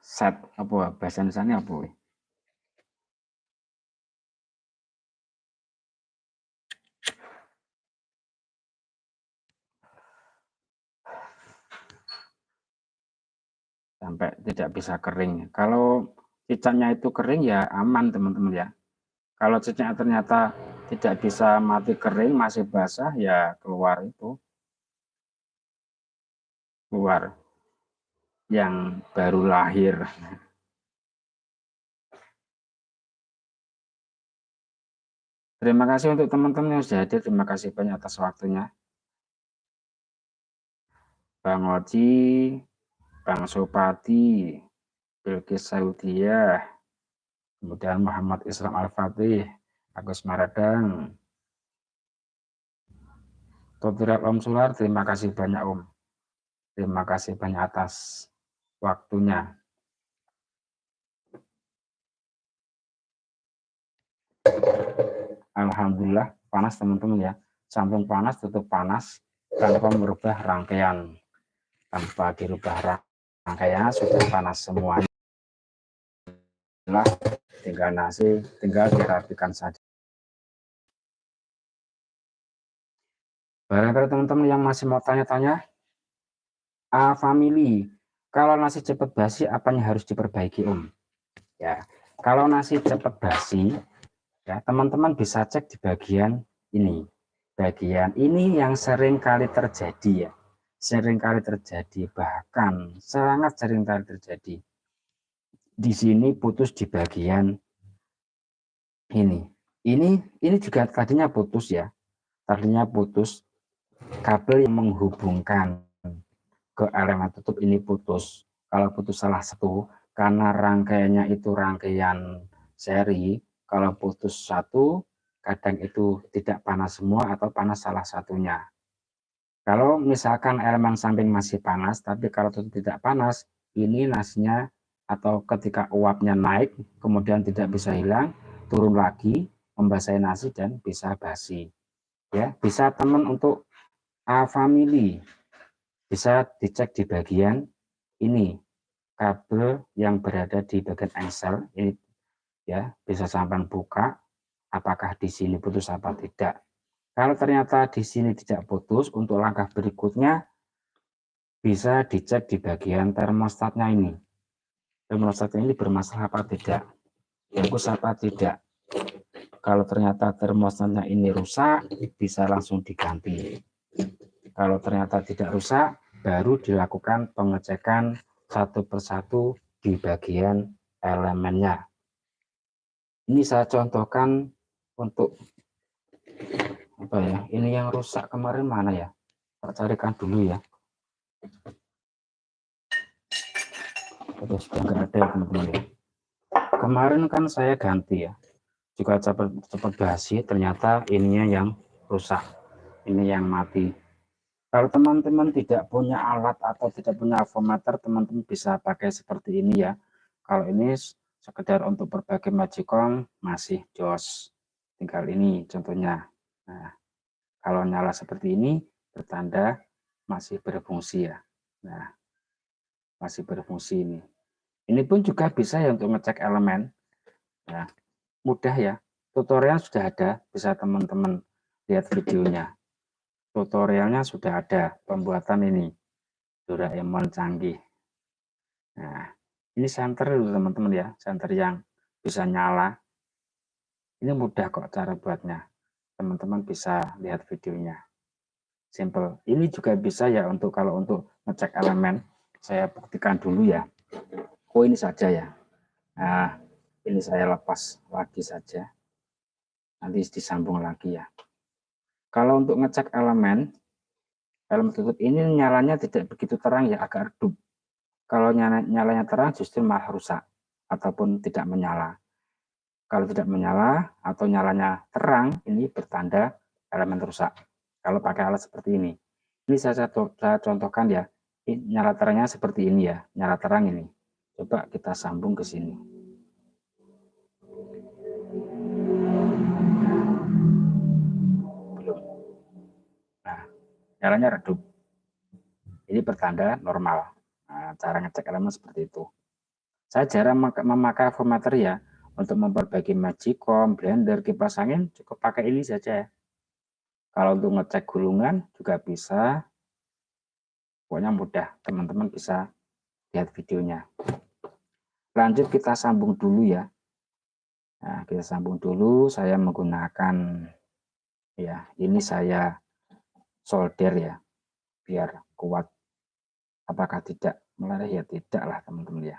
set apa bahasa Indonesia apa sampai tidak bisa kering. Kalau cicaknya itu kering ya aman teman-teman ya. Kalau cicaknya ternyata tidak bisa mati kering, masih basah ya keluar itu. Keluar yang baru lahir. Terima kasih untuk teman-teman yang sudah hadir. Terima kasih banyak atas waktunya. Bang Oci, Bang Supati, Bilqis Saudiah, kemudian Muhammad Islam Al-Fatih, Agus Maradang, Tutorial Om Sular, terima kasih banyak Om. Terima kasih banyak atas waktunya. Alhamdulillah panas teman-teman ya. Samping panas, tutup panas, tanpa merubah rangkaian. Tanpa dirubah rangkaian, sudah panas semuanya. Tinggal nasi, tinggal dirapikan saja. Barangkali teman-teman yang masih mau tanya-tanya, family, kalau nasi cepat basi apanya harus diperbaiki Om? Ya, kalau nasi cepat basi, ya teman-teman bisa cek di bagian ini. Bagian ini yang sering kali terjadi ya. Sering kali terjadi, bahkan sangat sering kali terjadi. Di sini putus di bagian ini. Ini juga tadinya putus ya. Tadinya putus, kabel yang menghubungkan ke elemen tutup ini putus. Kalau putus salah satu, karena rangkaiannya itu rangkaian seri, kalau putus satu, kadang itu tidak panas semua atau panas salah satunya. Kalau misalkan elemen samping masih panas, tapi kalau tutup tidak panas, ini nasinya atau ketika uapnya naik, kemudian tidak bisa hilang, turun lagi, membasahi nasi dan bisa basi. Ya, bisa teman untuk family, bisa dicek di bagian ini, kabel yang berada di bagian engsel ini ya, bisa sampai buka apakah di sini putus apa tidak. Kalau ternyata di sini tidak putus, untuk langkah berikutnya bisa dicek di bagian termostatnya ini. termostat ini bermasalah apa tidak, bagus apa tidak. Kalau ternyata termostatnya ini rusak, bisa langsung diganti. Kalau ternyata tidak rusak, baru dilakukan pengecekan satu persatu di bagian elemennya. Ini saya contohkan untuk apa ya? Ini yang rusak kemarin mana ya? Saya carikan dulu ya. Terus sudah nggak ada ya teman-teman ya. Kemarin kan saya ganti ya. Juga cepat basi, ternyata ininya yang rusak. Ini yang mati. Kalau teman-teman tidak punya alat atau tidak punya avometer, teman-teman bisa pakai seperti ini ya. Kalau ini sekedar untuk berbagai magicom masih jos. Tinggal ini contohnya. Nah, kalau nyala seperti ini bertanda masih berfungsi ya. Nah, masih berfungsi ini. Ini pun juga bisa ya untuk ngecek elemen. Nah, mudah ya. Tutorial sudah ada, bisa teman-teman lihat videonya. Tutorialnya sudah ada pembuatan ini Doraemon canggih. Nah, ini senter dulu teman-teman ya, senter yang bisa nyala. Ini mudah kok cara buatnya. Teman-teman bisa lihat videonya. Simple. Ini juga bisa ya untuk kalau untuk ngecek elemen. Saya buktikan dulu ya. Oh, ini saja ya. Nah, ini saya lepas lagi saja. Nanti disambung lagi ya. Kalau untuk ngecek elemen tutup ini nyalanya tidak begitu terang ya, agak redup. Kalau nyalanya terang justru malah rusak ataupun tidak menyala. Kalau tidak menyala atau nyalanya terang, ini bertanda elemen rusak. Kalau pakai alat seperti ini saya contohkan ya. Ini nyala terangnya seperti ini ya, nyala terang ini. Coba kita sambung ke sini. Belum. Nah, nyalanya redup. Ini pertanda normal. Nah, cara ngecek elemen seperti itu. Saya jarang memakai avometer ya. Untuk memperbaiki magicom, blender, kipas angin, cukup pakai ini saja. Kalau untuk ngecek gulungan juga bisa. Pokoknya mudah, teman-teman bisa lihat videonya. Lanjut kita sambung dulu ya. Nah, kita sambung dulu. Saya menggunakan ya, ini saya solder ya, biar kuat. Apakah tidak meleleh ya? Tidak lah teman-teman ya.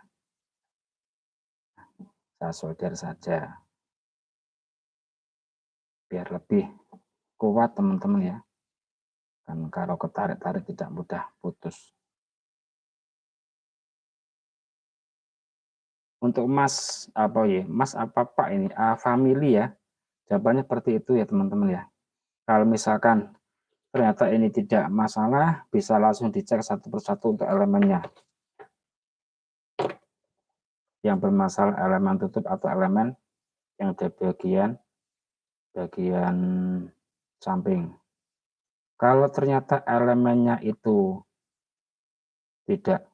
Saya solder saja biar lebih kuat teman-teman ya. Dan kalau ketarik-tarik tidak mudah putus. Untuk Mas apa ya? Mas apa Pak ini? Family ya. Jawabannya seperti itu ya teman-teman ya. Kalau misalkan ternyata ini tidak masalah, bisa langsung dicek satu persatu untuk elemennya. Yang bermasalah elemen tutup atau elemen yang ada bagian samping. Kalau ternyata elemennya itu tidak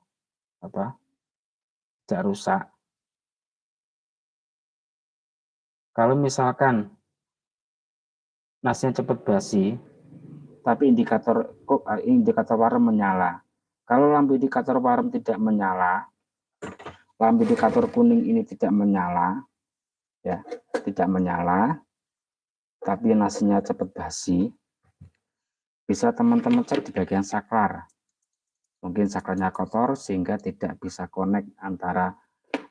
rusak. Kalau misalkan nasnya cepat basi, tapi indikator warna menyala. Kalau lampu indikator warna tidak menyala, lampu indikator kuning ini tidak menyala, ya, tidak menyala, tapi nasinya cepat basi, bisa teman-teman cek di bagian saklar. Mungkin saklarnya kotor sehingga tidak bisa connect antara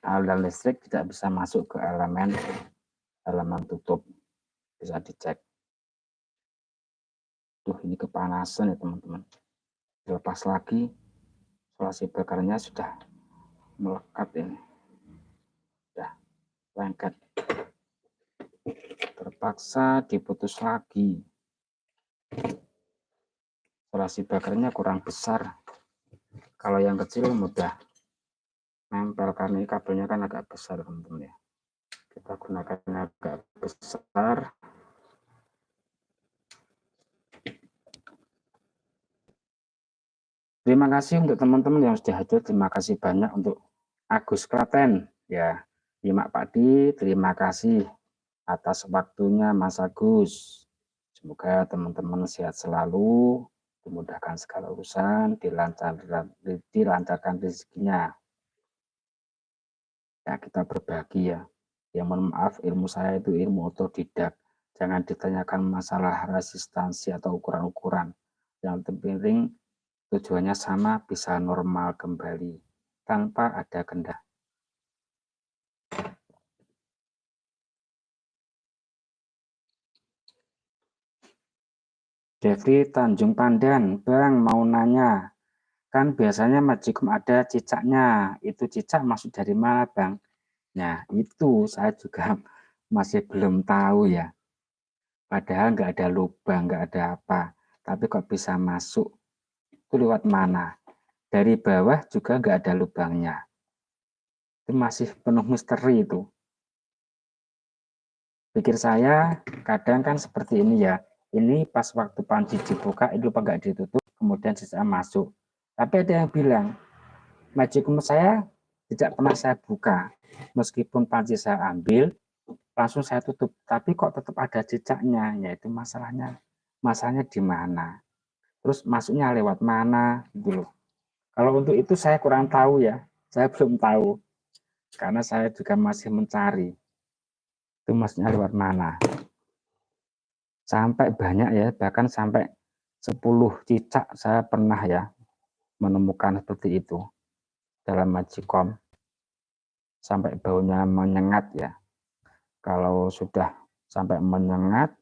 aliran listrik, tidak bisa masuk ke elemen tutup. Bisa dicek. Tuh, ini kepanasan ya teman-teman. Dilepas lagi, isolasi bakarnya sudah melekat ini. Sudah lengket. Terpaksa diputus lagi. Isolasi bakarnya kurang besar. Kalau yang kecil mudah nempel karena kabelnya kan agak besar teman-teman ya. Kita gunakan agak besar. Terima kasih untuk teman-teman yang sudah hadir. Terima kasih banyak untuk Agus Klaten ya. Nyimak Pak Di, terima kasih atas waktunya Mas Agus. Semoga teman-teman sehat selalu, dimudahkan segala urusan, dilancarkan rezekinya. Ya kita berbagi ya. Ya mohon maaf, ilmu saya itu ilmu otodidak. Jangan ditanyakan masalah resistansi atau ukuran-ukuran. Yang terpenting tujuannya sama, bisa normal kembali tanpa ada kendala. Jeffrey Tanjung Pandan, Bang mau nanya, kan biasanya magicom ada cicaknya, itu cicak maksud dari mana Bang? Nah itu saya juga masih belum tahu ya, padahal nggak ada lubang, nggak ada apa, tapi kok bisa masuk, itu lewat mana? Dari bawah juga nggak ada lubangnya, itu masih penuh misteri itu. Pikir saya kadang kan seperti ini ya, ini pas waktu panci dibuka itu nggak ditutup, kemudian sisa masuk. Tapi ada yang bilang, magicom saya tidak pernah saya buka, meskipun panci saya ambil, langsung saya tutup, tapi kok tetap ada jejaknya, yaitu masalahnya di mana, terus masuknya lewat mana, gitu loh. Kalau untuk itu saya kurang tahu ya, saya belum tahu, karena saya juga masih mencari, itu masuknya lewat mana. Sampai banyak ya, bahkan sampai 10 cicak saya pernah ya menemukan seperti itu dalam magicom, sampai baunya menyengat ya. Kalau sudah sampai menyengat,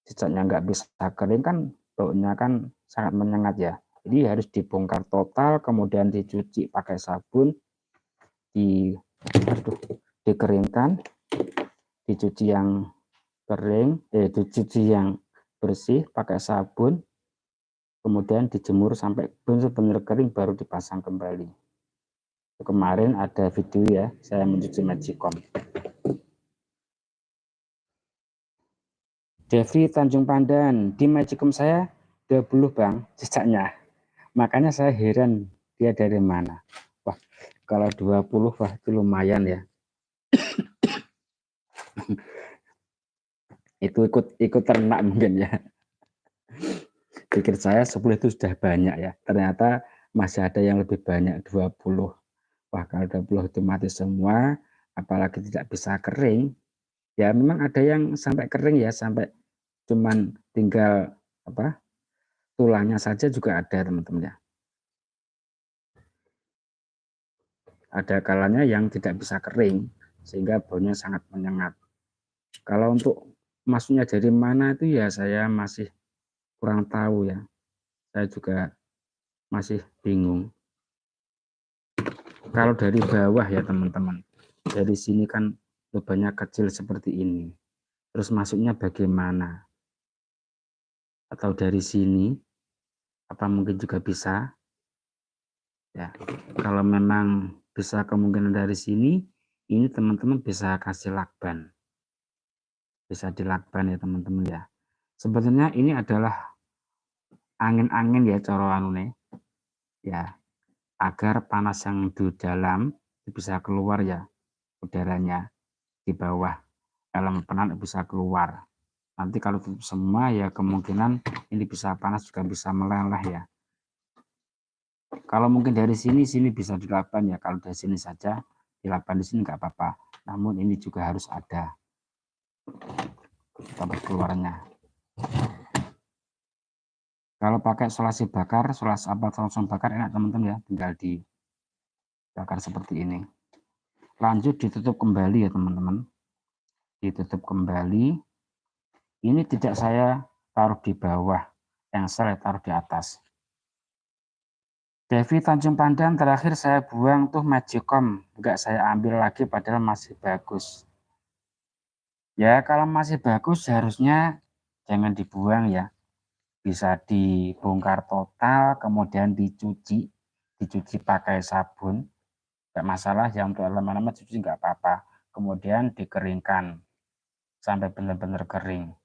cicaknya nggak bisa kering kan, baunya kan sangat menyengat ya. Jadi harus dibongkar total, kemudian dicuci pakai sabun, dikeringkan, dicuci yang kering, dicuci yang bersih pakai sabun, kemudian dijemur sampai benar-benar kering baru dipasang kembali. Kemarin ada video ya, saya mencuci magicom. Jeffrey Tanjung Pandan, di magicom saya 20 Bang cicaknya. Makanya saya heran dia dari mana. Wah, kalau 20 wah itu lumayan ya. Itu ikut ternak mungkin ya. Pikir saya 10 itu sudah banyak ya. Ternyata masih ada yang lebih banyak 20. Wah, kalau 20 itu mati semua, apalagi tidak bisa kering. Ya memang ada yang sampai kering ya, sampai cuman tinggal apa? Tulangnya saja juga ada, teman-teman ya. Ada kalanya yang tidak bisa kering sehingga baunya sangat menyengat. Kalau untuk masuknya dari mana itu ya saya masih kurang tahu ya. Saya juga masih bingung. Kalau dari bawah ya teman-teman, dari sini kan lubangnya kecil seperti ini. Terus masuknya bagaimana? Atau dari sini? Apa mungkin juga bisa? Ya, kalau memang bisa kemungkinan dari sini, ini teman-teman bisa kasih lakban. Bisa dilakban ya teman-teman ya. Sebenarnya ini adalah angin-angin ya coro anune. Ya, agar panas yang di dalam bisa keluar ya, udaranya di bawah elemen panas bisa keluar. Nanti kalau tutup semua ya kemungkinan ini bisa panas juga bisa meleleh ya. Kalau mungkin dari sini bisa dilakban ya, kalau dari sini saja dilakban di sini nggak apa-apa. Namun ini juga harus ada tempat keluarnya. Kalau pakai solasi bakar, langsung bakar enak teman-teman ya, tinggal dibakar seperti ini. Lanjut ditutup kembali ya teman-teman. Ditutup kembali. Ini tidak saya taruh di bawah, yang saya taruh di atas. Devi Tanjung Pandan, terakhir saya buang tuh magicom, nggak saya ambil lagi padahal masih bagus. Ya kalau masih bagus harusnya jangan dibuang ya. Bisa dibongkar total, kemudian dicuci pakai sabun, nggak masalah ya, untuk elemen-elemen cuci nggak apa-apa. Kemudian dikeringkan sampai benar-benar kering.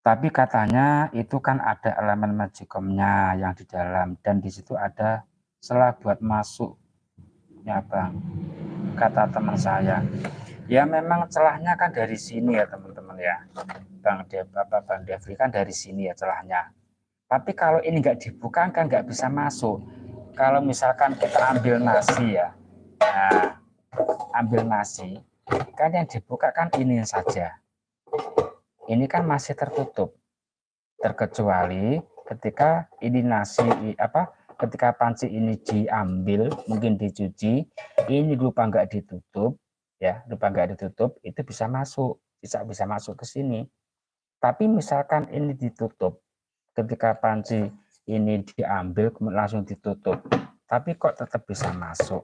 Tapi katanya itu kan ada elemen magicomnya yang di dalam, dan di situ ada selah buat masuk ya Bang, kata teman saya. Ya memang celahnya kan dari sini ya teman-teman ya, Bang Devri kan dari sini ya celahnya. Tapi kalau ini nggak dibuka kan nggak bisa masuk. kalau misalkan kita ambil nasi ya, nah, ambil nasi, kan yang dibuka kan ini saja. Ini kan masih tertutup, terkecuali ketika ini nasi ketika panci ini diambil, mungkin dicuci, ini lupa nggak ditutup, ya, lupa nggak ditutup, itu bisa masuk ke sini. Tapi misalkan ini ditutup, ketika panci ini diambil langsung ditutup, tapi kok tetap bisa masuk.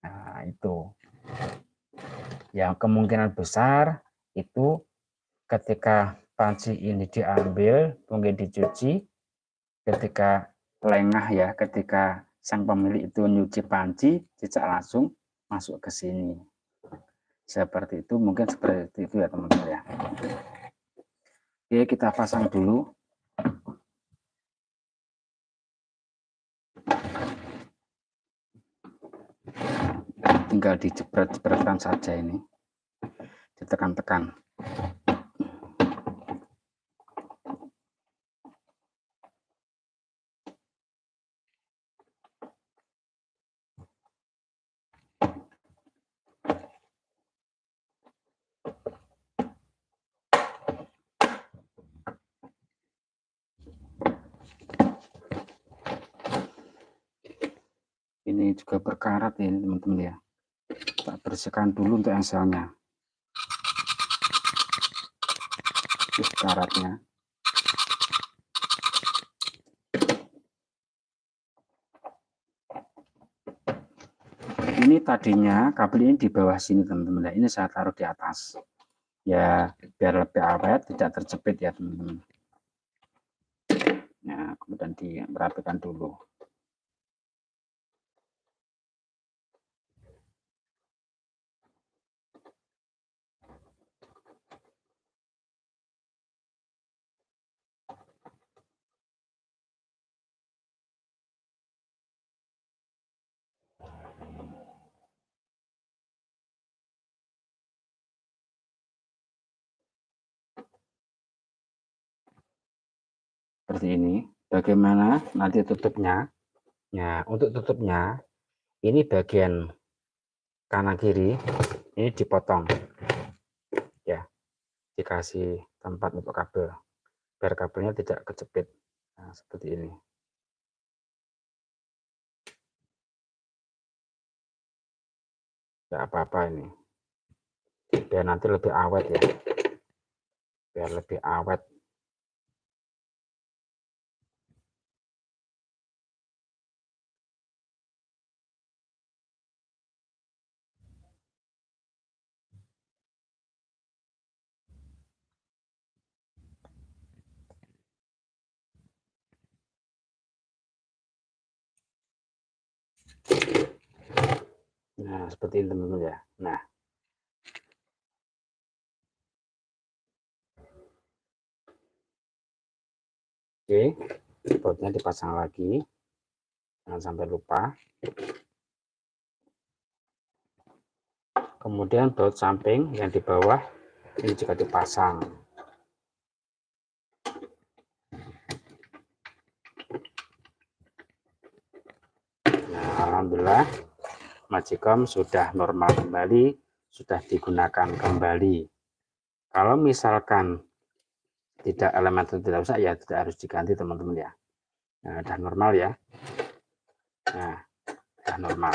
Nah, itu yang kemungkinan besar itu ketika panci ini diambil, mungkin dicuci, ketika lengah ya, ketika sang pemilik itu nyuci panci, cicak langsung masuk ke sini. Seperti itu, mungkin seperti itu ya teman-teman ya. Oke, kita pasang dulu. Tinggal dijepret-jepretkan saja ini, ditekan-tekan. Ini juga berkarat ya teman-teman ya. Kita bersihkan dulu untuk engselnya. Karatnya. Ini tadinya kabel ini di bawah sini teman-teman. Ini saya taruh di atas. Ya biar lebih awet, tidak terjepit ya teman-teman. Nah, kemudian dirapikan dulu. Seperti ini. Bagaimana nanti tutupnya? Nah, untuk tutupnya ini bagian kanan kiri ini dipotong ya, dikasih tempat untuk kabel biar kabelnya tidak kejepit. Nah, seperti ini. Tidak apa-apa ini, biar nanti lebih awet ya, biar lebih awet. Nah, seperti ini teman-teman ya. Nah, oke, bautnya dipasang lagi, jangan sampai lupa. Kemudian baut samping yang di bawah ini juga dipasang. Nah, alhamdulillah Magicom sudah normal kembali, sudah digunakan kembali. Kalau misalkan tidak elemen tidak rusak ya tidak harus diganti teman-teman ya. Nah, udah normal ya. Nah, udah normal.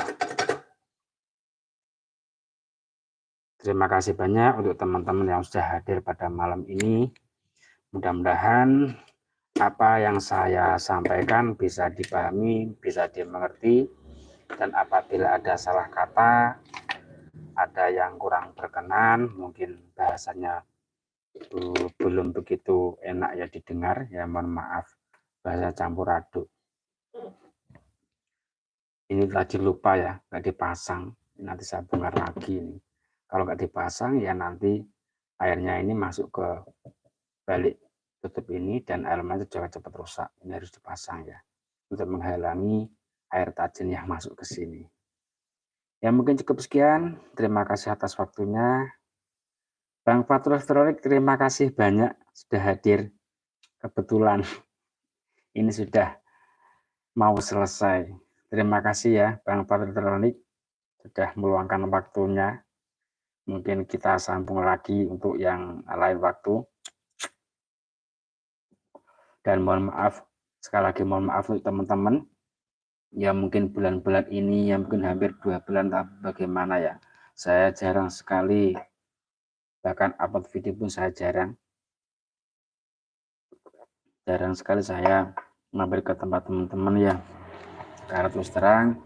Terima kasih banyak untuk teman-teman yang sudah hadir pada malam ini. Mudah-mudahan apa yang saya sampaikan bisa dipahami, bisa dimengerti, dan apabila ada salah kata, ada yang kurang berkenan, mungkin bahasanya belum begitu enak ya didengar, ya mohon maaf, bahasa campur aduk. Ini tadi lupa ya, nggak dipasang, nanti saya bongkar lagi ini. Kalau nggak dipasang ya nanti airnya ini masuk ke balik tutup ini dan elemen itu cepat rusak. Ini harus dipasang ya, untuk menghalangi air tajin yang masuk ke sini. Ya mungkin cukup sekian, terima kasih atas waktunya. Bang Fatul Elektronik, terima kasih banyak sudah hadir. Kebetulan ini sudah mau selesai Terima kasih ya Bang Patrick sudah meluangkan waktunya. Mungkin kita sambung lagi untuk yang lain waktu. Dan mohon maaf, sekali lagi mohon maaf untuk teman-teman. Ya mungkin bulan-bulan ini, ya mungkin hampir 2 bulan, tapi bagaimana ya. Saya jarang sekali, bahkan upload video pun saya jarang sekali saya mampir ke tempat teman-teman ya. Karena terus terang,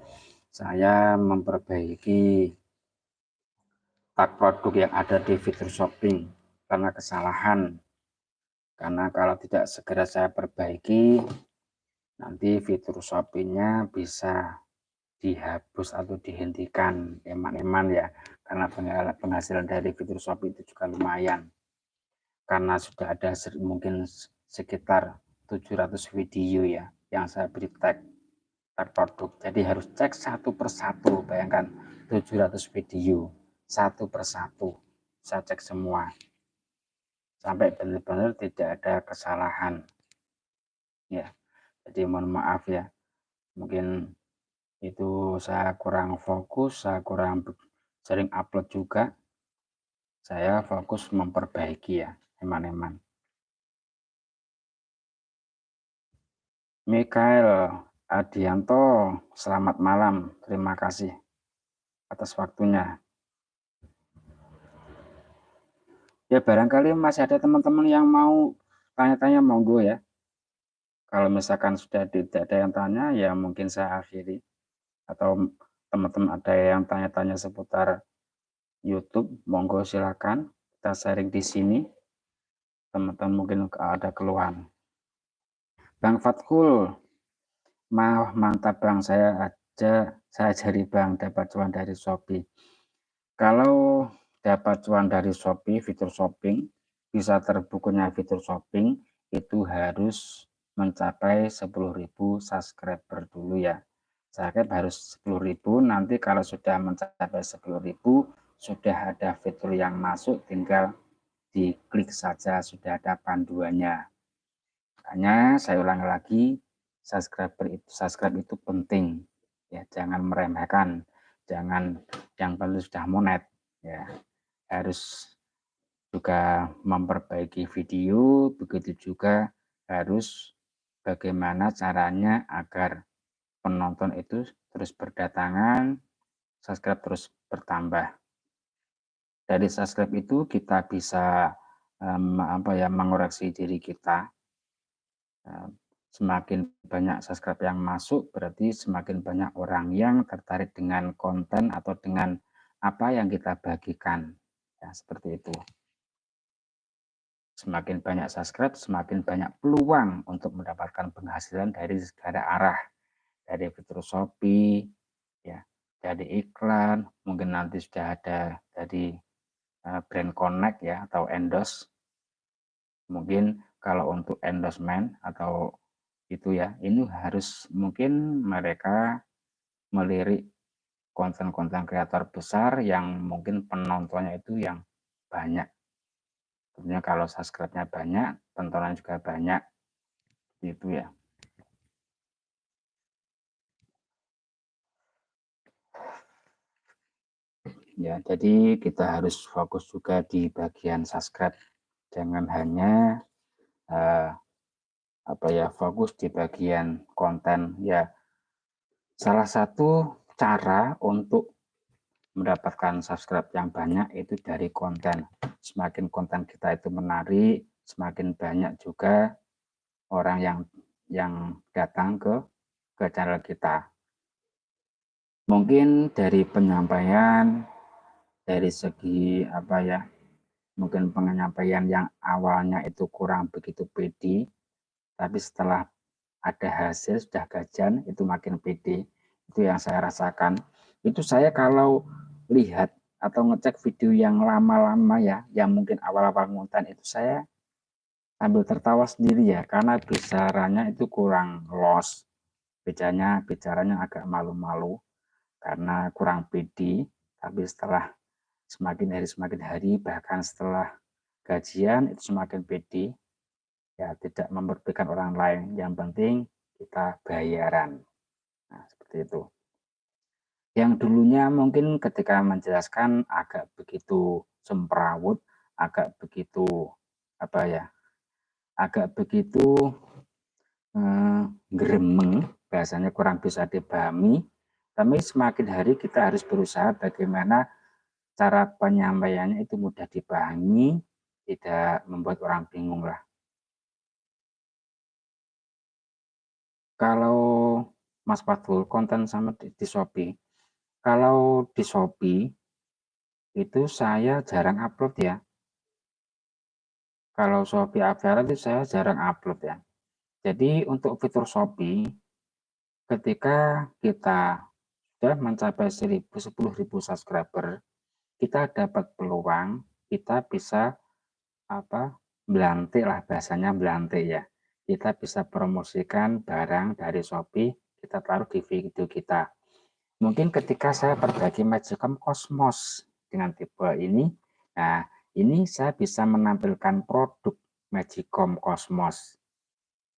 saya memperbaiki tag produk yang ada di fitur shopping karena kesalahan. Karena kalau tidak segera saya perbaiki, nanti fitur shoppingnya bisa dihapus atau dihentikan eman-eman ya, karena penghasilan dari fitur shopping itu juga lumayan, karena sudah ada mungkin sekitar 700 video ya yang saya beri tag produk, jadi harus cek satu persatu. Bayangkan 700 video satu persatu saya cek semua sampai benar-benar tidak ada kesalahan ya. Jadi mohon maaf ya, mungkin itu saya kurang fokus, saya kurang sering upload juga. Saya fokus memperbaiki ya, eman-eman. Mikael Adianto, selamat malam. Terima kasih atas waktunya. Ya barangkali masih ada teman-teman yang mau tanya-tanya, monggo ya. Kalau misalkan sudah tidak ada yang tanya, ya mungkin saya akhiri. Atau teman-teman ada yang tanya-tanya seputar YouTube, monggo silakan kita sharing di sini. Teman-teman mungkin ada keluhan. Bang Fathul, mantap Bang, saya cari Bang dapat cuan dari Shopee. Kalau dapat cuan dari Shopee, fitur shopping, bisa terbukunya fitur shopping, itu harus mencapai 10.000 subscriber dulu ya. Subscribe harus 10.000, nanti kalau sudah mencapai 10.000, sudah ada fitur yang masuk, tinggal diklik saja, sudah ada panduannya. Makanya saya ulang lagi, subscribe itu penting ya, jangan meremehkan, jangan yang penting sudah monet ya, harus juga memperbaiki video, begitu juga harus bagaimana caranya agar penonton itu terus berdatangan, subscribe terus bertambah. Dari subscribe itu kita bisa mengoreksi diri kita. Semakin banyak subscribe yang masuk, berarti semakin banyak orang yang tertarik dengan konten atau dengan apa yang kita bagikan. Ya, seperti itu. Semakin banyak subscribe, semakin banyak peluang untuk mendapatkan penghasilan dari segala arah. Dari fitur Shopee, ya, dari iklan, mungkin nanti sudah ada dari brand connect ya, atau endorse. Mungkin kalau untuk endorsement atau itu ya, ini harus mungkin mereka melirik konten-konten kreator besar yang mungkin penontonnya itu yang banyak. Tentunya kalau subscribe-nya banyak, tontonan juga banyak, gitu ya. Ya, jadi kita harus fokus juga di bagian subscribe, jangan hanya fokus di bagian konten ya. Salah satu cara untuk mendapatkan subscribe yang banyak itu dari konten. Semakin konten kita itu menarik, semakin banyak juga orang yang datang ke channel kita. Mungkin dari penyampaian, dari segi mungkin penyampaian yang awalnya itu kurang begitu pede, tapi setelah ada hasil sudah gajian itu makin pede. Itu yang saya rasakan. Itu saya kalau lihat atau ngecek video yang lama-lama ya, yang mungkin awal-awal konten itu saya sambil tertawa sendiri ya, karena bicaranya itu kurang los, bicaranya agak malu-malu karena kurang pede. Tapi setelah semakin hari bahkan setelah gajian itu semakin pede ya, tidak memperdulikan orang lain, yang penting kita bayaran. Nah, seperti itu. Yang dulunya mungkin ketika menjelaskan agak begitu semrawut, agak begitu agak begitu gremeng, bahasanya kurang bisa dipahami. Tapi semakin hari kita harus berusaha bagaimana cara penyampaiannya itu mudah dipahami, tidak membuat orang bingung lah. Kalau Mas Fathul konten sama di Shopee, kalau di Shopee itu saya jarang upload ya. Kalau Shopee Apparel itu saya jarang upload ya. Jadi untuk fitur Shopee, ketika kita sudah mencapai 10.000 subscriber, kita dapat peluang, kita bisa belantik lah, bahasanya belantik ya. Kita bisa promosikan barang dari Shopee, kita taruh di video kita. Mungkin ketika saya berbagi Magicom Cosmos dengan tipe ini, nah ini saya bisa menampilkan produk Magicom Cosmos.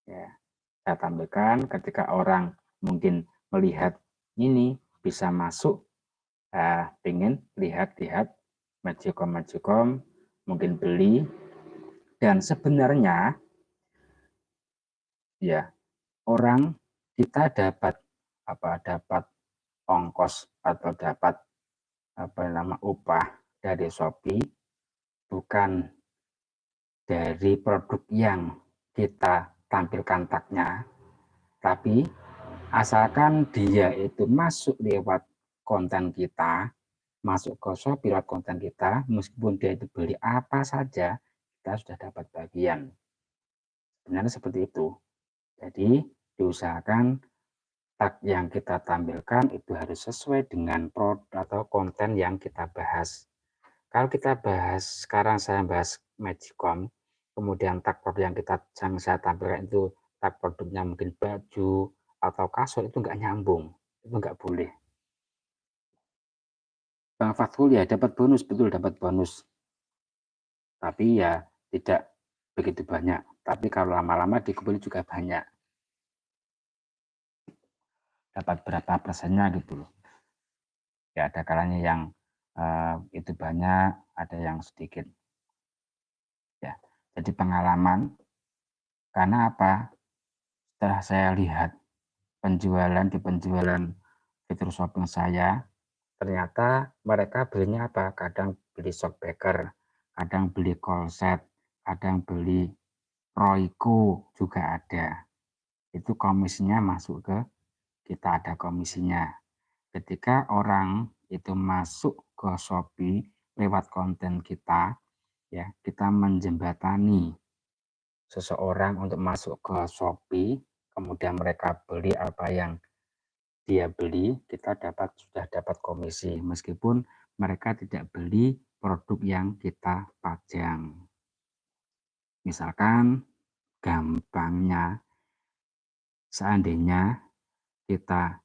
Ya, saya tampilkan ketika orang mungkin melihat ini bisa masuk, pengen lihat-lihat Magicom, mungkin beli, dan sebenarnya ya orang kita dapat dapat ongkos atau dapat upah dari Shopee bukan dari produk yang kita tampilkan tagnya, tapi asalkan dia itu masuk lewat konten kita, masuk ke Shopee lewat konten kita, meskipun dia itu beli apa saja, kita sudah dapat bagian. Sebenarnya seperti itu. Jadi diusahakan tag yang kita tampilkan itu harus sesuai dengan produk atau konten yang kita bahas. Kalau kita bahas, sekarang saya bahas Magicom, kemudian tag produk yang saya tampilkan itu tag produknya mungkin baju atau kasur, itu nggak nyambung, itu nggak boleh. Bang Fathul ya dapat bonus, betul dapat bonus, tapi ya tidak begitu banyak. Tapi kalau lama-lama dikumpulin juga banyak. Dapat berapa persennya gitu loh. Ya ada kalanya yang itu banyak, ada yang sedikit. Ya, jadi pengalaman. Karena apa? Setelah saya lihat di penjualan fitur shopping saya, ternyata mereka belinya apa? Kadang beli shockbreaker, kadang beli callset, kadang beli Royco juga ada. Itu komisinya masuk ke kita, ada komisinya. Ketika orang itu masuk ke Shopee lewat konten kita, ya kita menjembatani seseorang untuk masuk ke Shopee, kemudian mereka beli apa yang dia beli, kita sudah dapat komisi meskipun mereka tidak beli produk yang kita pajang. Misalkan gampangnya, seandainya kita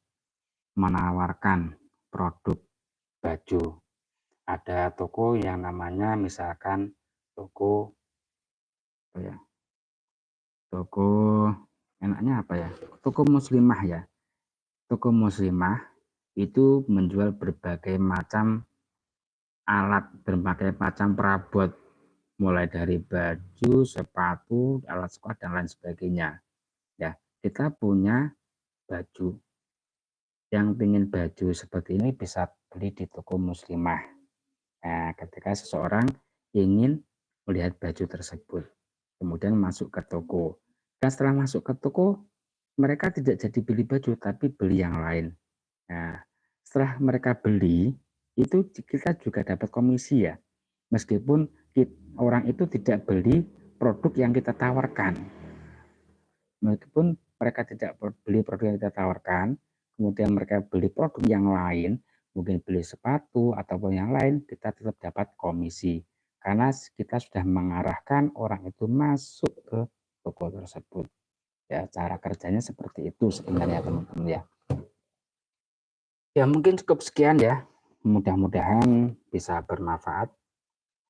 menawarkan produk baju, ada toko yang namanya misalkan toko toko enaknya apa ya, toko muslimah ya. Toko muslimah itu menjual berbagai macam alat, berbagai macam perabot, mulai dari baju, sepatu, alat sekolah dan lain sebagainya. Ya, kita punya baju. Yang ingin baju seperti ini bisa beli di toko muslimah. Nah, ketika seseorang ingin melihat baju tersebut, kemudian masuk ke toko. Dan setelah masuk ke toko, mereka tidak jadi beli baju, tapi beli yang lain. Nah, setelah mereka beli, itu kita juga dapat komisi ya. Meskipun orang itu tidak beli produk yang kita tawarkan. Meskipun mereka tidak beli produk yang kita tawarkan, kemudian mereka beli produk yang lain, mungkin beli sepatu ataupun yang lain, kita tetap dapat komisi. Karena kita sudah mengarahkan orang itu masuk ke toko tersebut. Ya, cara kerjanya seperti itu sebenarnya teman-teman ya. Ya mungkin cukup sekian ya. Mudah-mudahan bisa bermanfaat.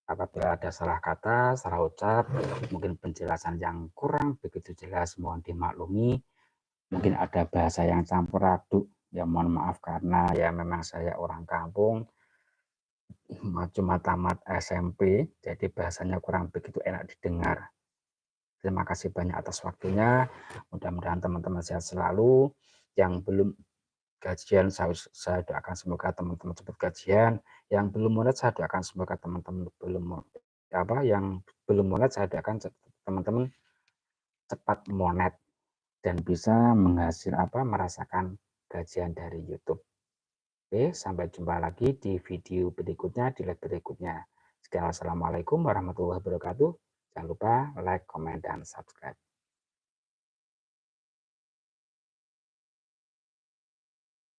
Apabila ada salah kata, salah ucap, mungkin penjelasan yang kurang begitu jelas mohon dimaklumi. Mungkin ada bahasa yang campur aduk Ya mohon maaf karena ya memang saya orang kampung, cuma tamat SMP, jadi bahasanya kurang begitu enak didengar. Terima kasih banyak atas waktunya. Mudah-mudahan teman-teman sehat selalu. Yang belum gajian saya doakan semoga teman-teman cepat gajian. Yang belum monet saya doakan semoga teman-teman yang belum monet saya doakan teman-teman cepat monet dan bisa merasakan gajian dari YouTube. Oke, sampai jumpa lagi di video berikutnya, di live berikutnya. Sekian, wassalamualaikum warahmatullahi wabarakatuh. Jangan lupa like, comment, dan subscribe.